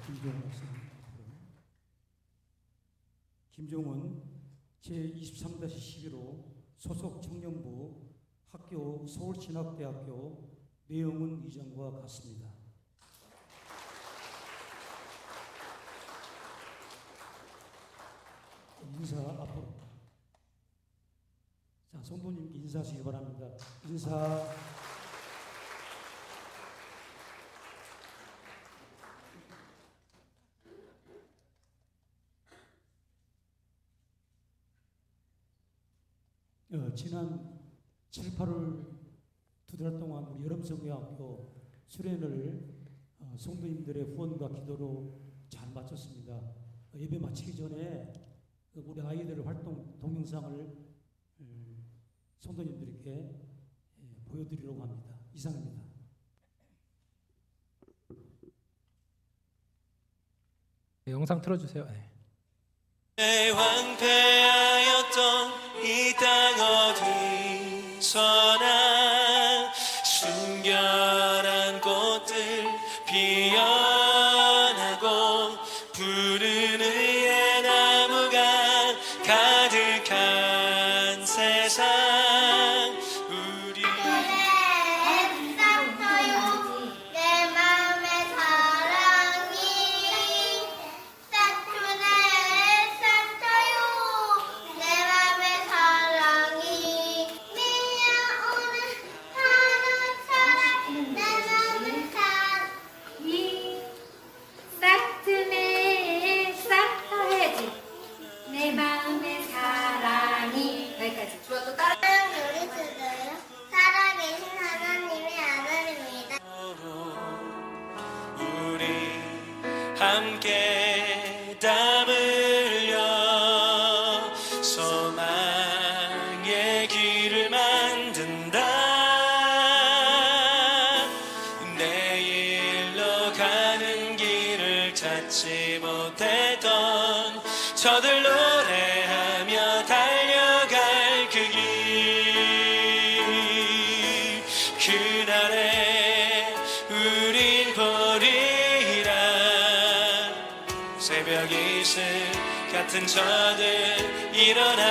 김종훈 학생 앞으로. 김종훈 제23-11호 소속 청년부 학교 서울신학대학교 내용은 이전과 같습니다. 인사 앞으로. 자, 성도님께 인사하시기 바랍니다. 인사. 지난 7, 8월 2달 동안 우리 여름성교학교 수련을 성도님들의 후원과 기도로 잘 마쳤습니다. 예배 마치기 전에 우리 아이들의 활동 동영상을 성도님들께 보여드리려고 합니다. 이상입니다. 네, 영상 틀어주세요. 네. 황폐하였던 이 땅 어디서나 순결한 꽃들 피어나고 푸른 의의 나무가 가득한 세상 우리 내 마음의 사랑이 싹트요 내 마음의 사랑이 밀려오는 파도처럼 내 마음의 사랑이 싹트네 싹트해야지 내 마음의 사랑이 여기까지 주어 또 따라 우리 주도요 살아계신 하나님의 아들입니다. 우리 함께 땀 흘려 소망의 길을 만든다. 내일로 가는 길을 찾지 못했던 저들 노래하며 달려갈 그 길 그날에 우린 보리라. 새벽 이슬 같은 저들 일어나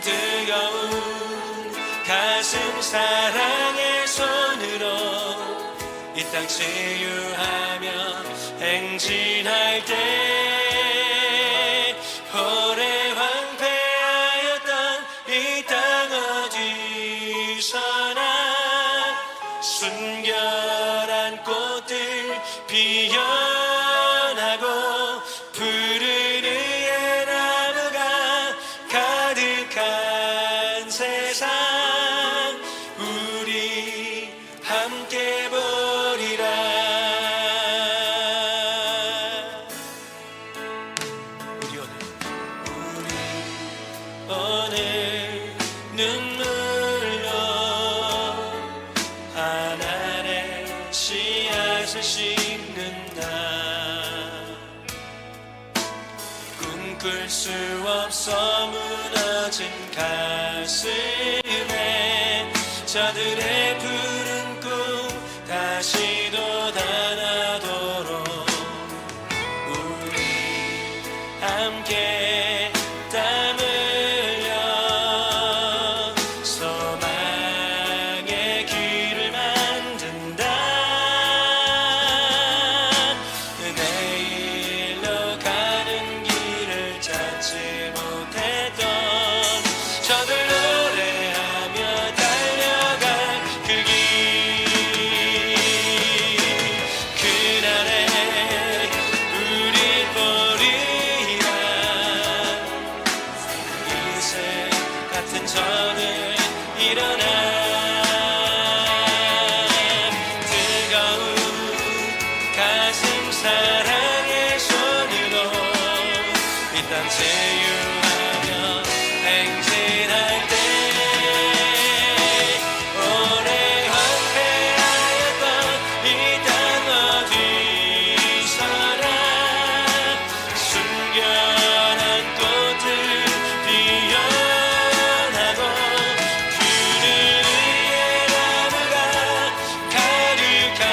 뜨거운 가슴 사랑의 손으로 이 땅 치유하며 행진할 때 오래 황폐하였던 이 땅 어디서나 순결한 꽃들 피어나고 푸른 의의 나무가 가득한 세상 우리 함께 보리라. 우리 오늘 눈물로 하늘의 씨앗을 심는다. 꿈꿀 수 없어 무너진 가슴에 저들의 푸른 꿈 다시 돋아나도록 우리 함께 땀 흘려 소망의 길을 만든다. 내일로 가는 길을 찾지 못했던 저들 노래하며 달려갈 그 길 그날에 우리 보리라. 이슬 같은 저들 일어나 뜨거운 가슴 사랑의 손으로 이 땅 치유하며 행진할 때 오래 황폐하였던 이 땅 어디서나 순결한 꽃들 피어나고 푸른 의의 나무가 가득한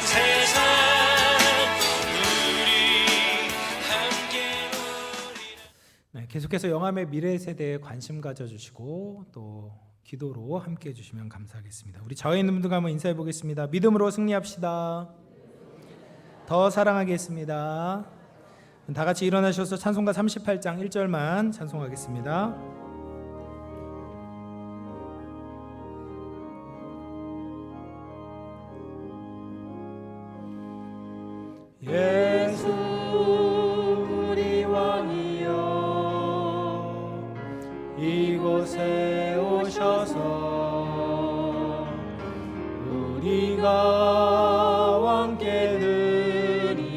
세상 우리 함께 보리라. 네, 계속해서 영암의 미래 세대에 관심 가져주시고 또 기도로 함께 해주시면 감사하겠습니다. 우리 좌우에 있는 분들과 한번 인사해 보겠습니다. 믿음으로 승리합시다. 더 사랑하겠습니다. 다 같이 일어나셔서 찬송가 38장 1절만 찬송하겠습니다. 예수 우리 왕이여 이곳에 오셔서 우리가 왕께 드리는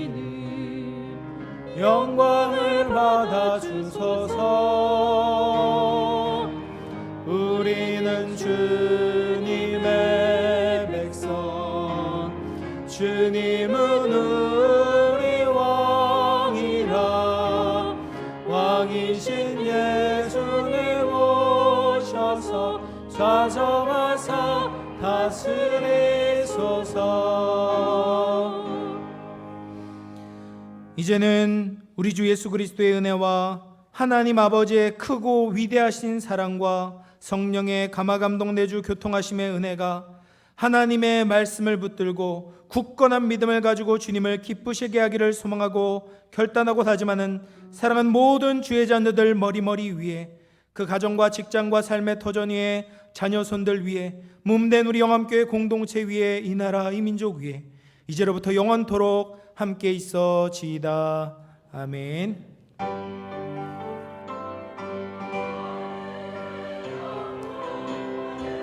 우리는 주님의 백성 주님은 우리 왕이라 왕이신 예수님 오셔서 좌정하사 다스리소서. 이제는 우리 주 예수 그리스도의 은혜와 하나님 아버지의 크고 위대하신 사랑과 성령의 감화감동 내주 교통하심의 은혜가 하나님의 말씀을 붙들고 굳건한 믿음을 가지고 주님을 기쁘시게 하기를 소망하고 결단하고 다짐하는 사랑하는 모든 주의 자녀들 머리머리 위에, 그 가정과 직장과 삶의 터전 위에, 자녀 손들 위에, 몸된 우리 영암교회 공동체 위에, 이 나라 이 민족 위에 이제로부터 영원토록 함께 있어지이다. 아멘.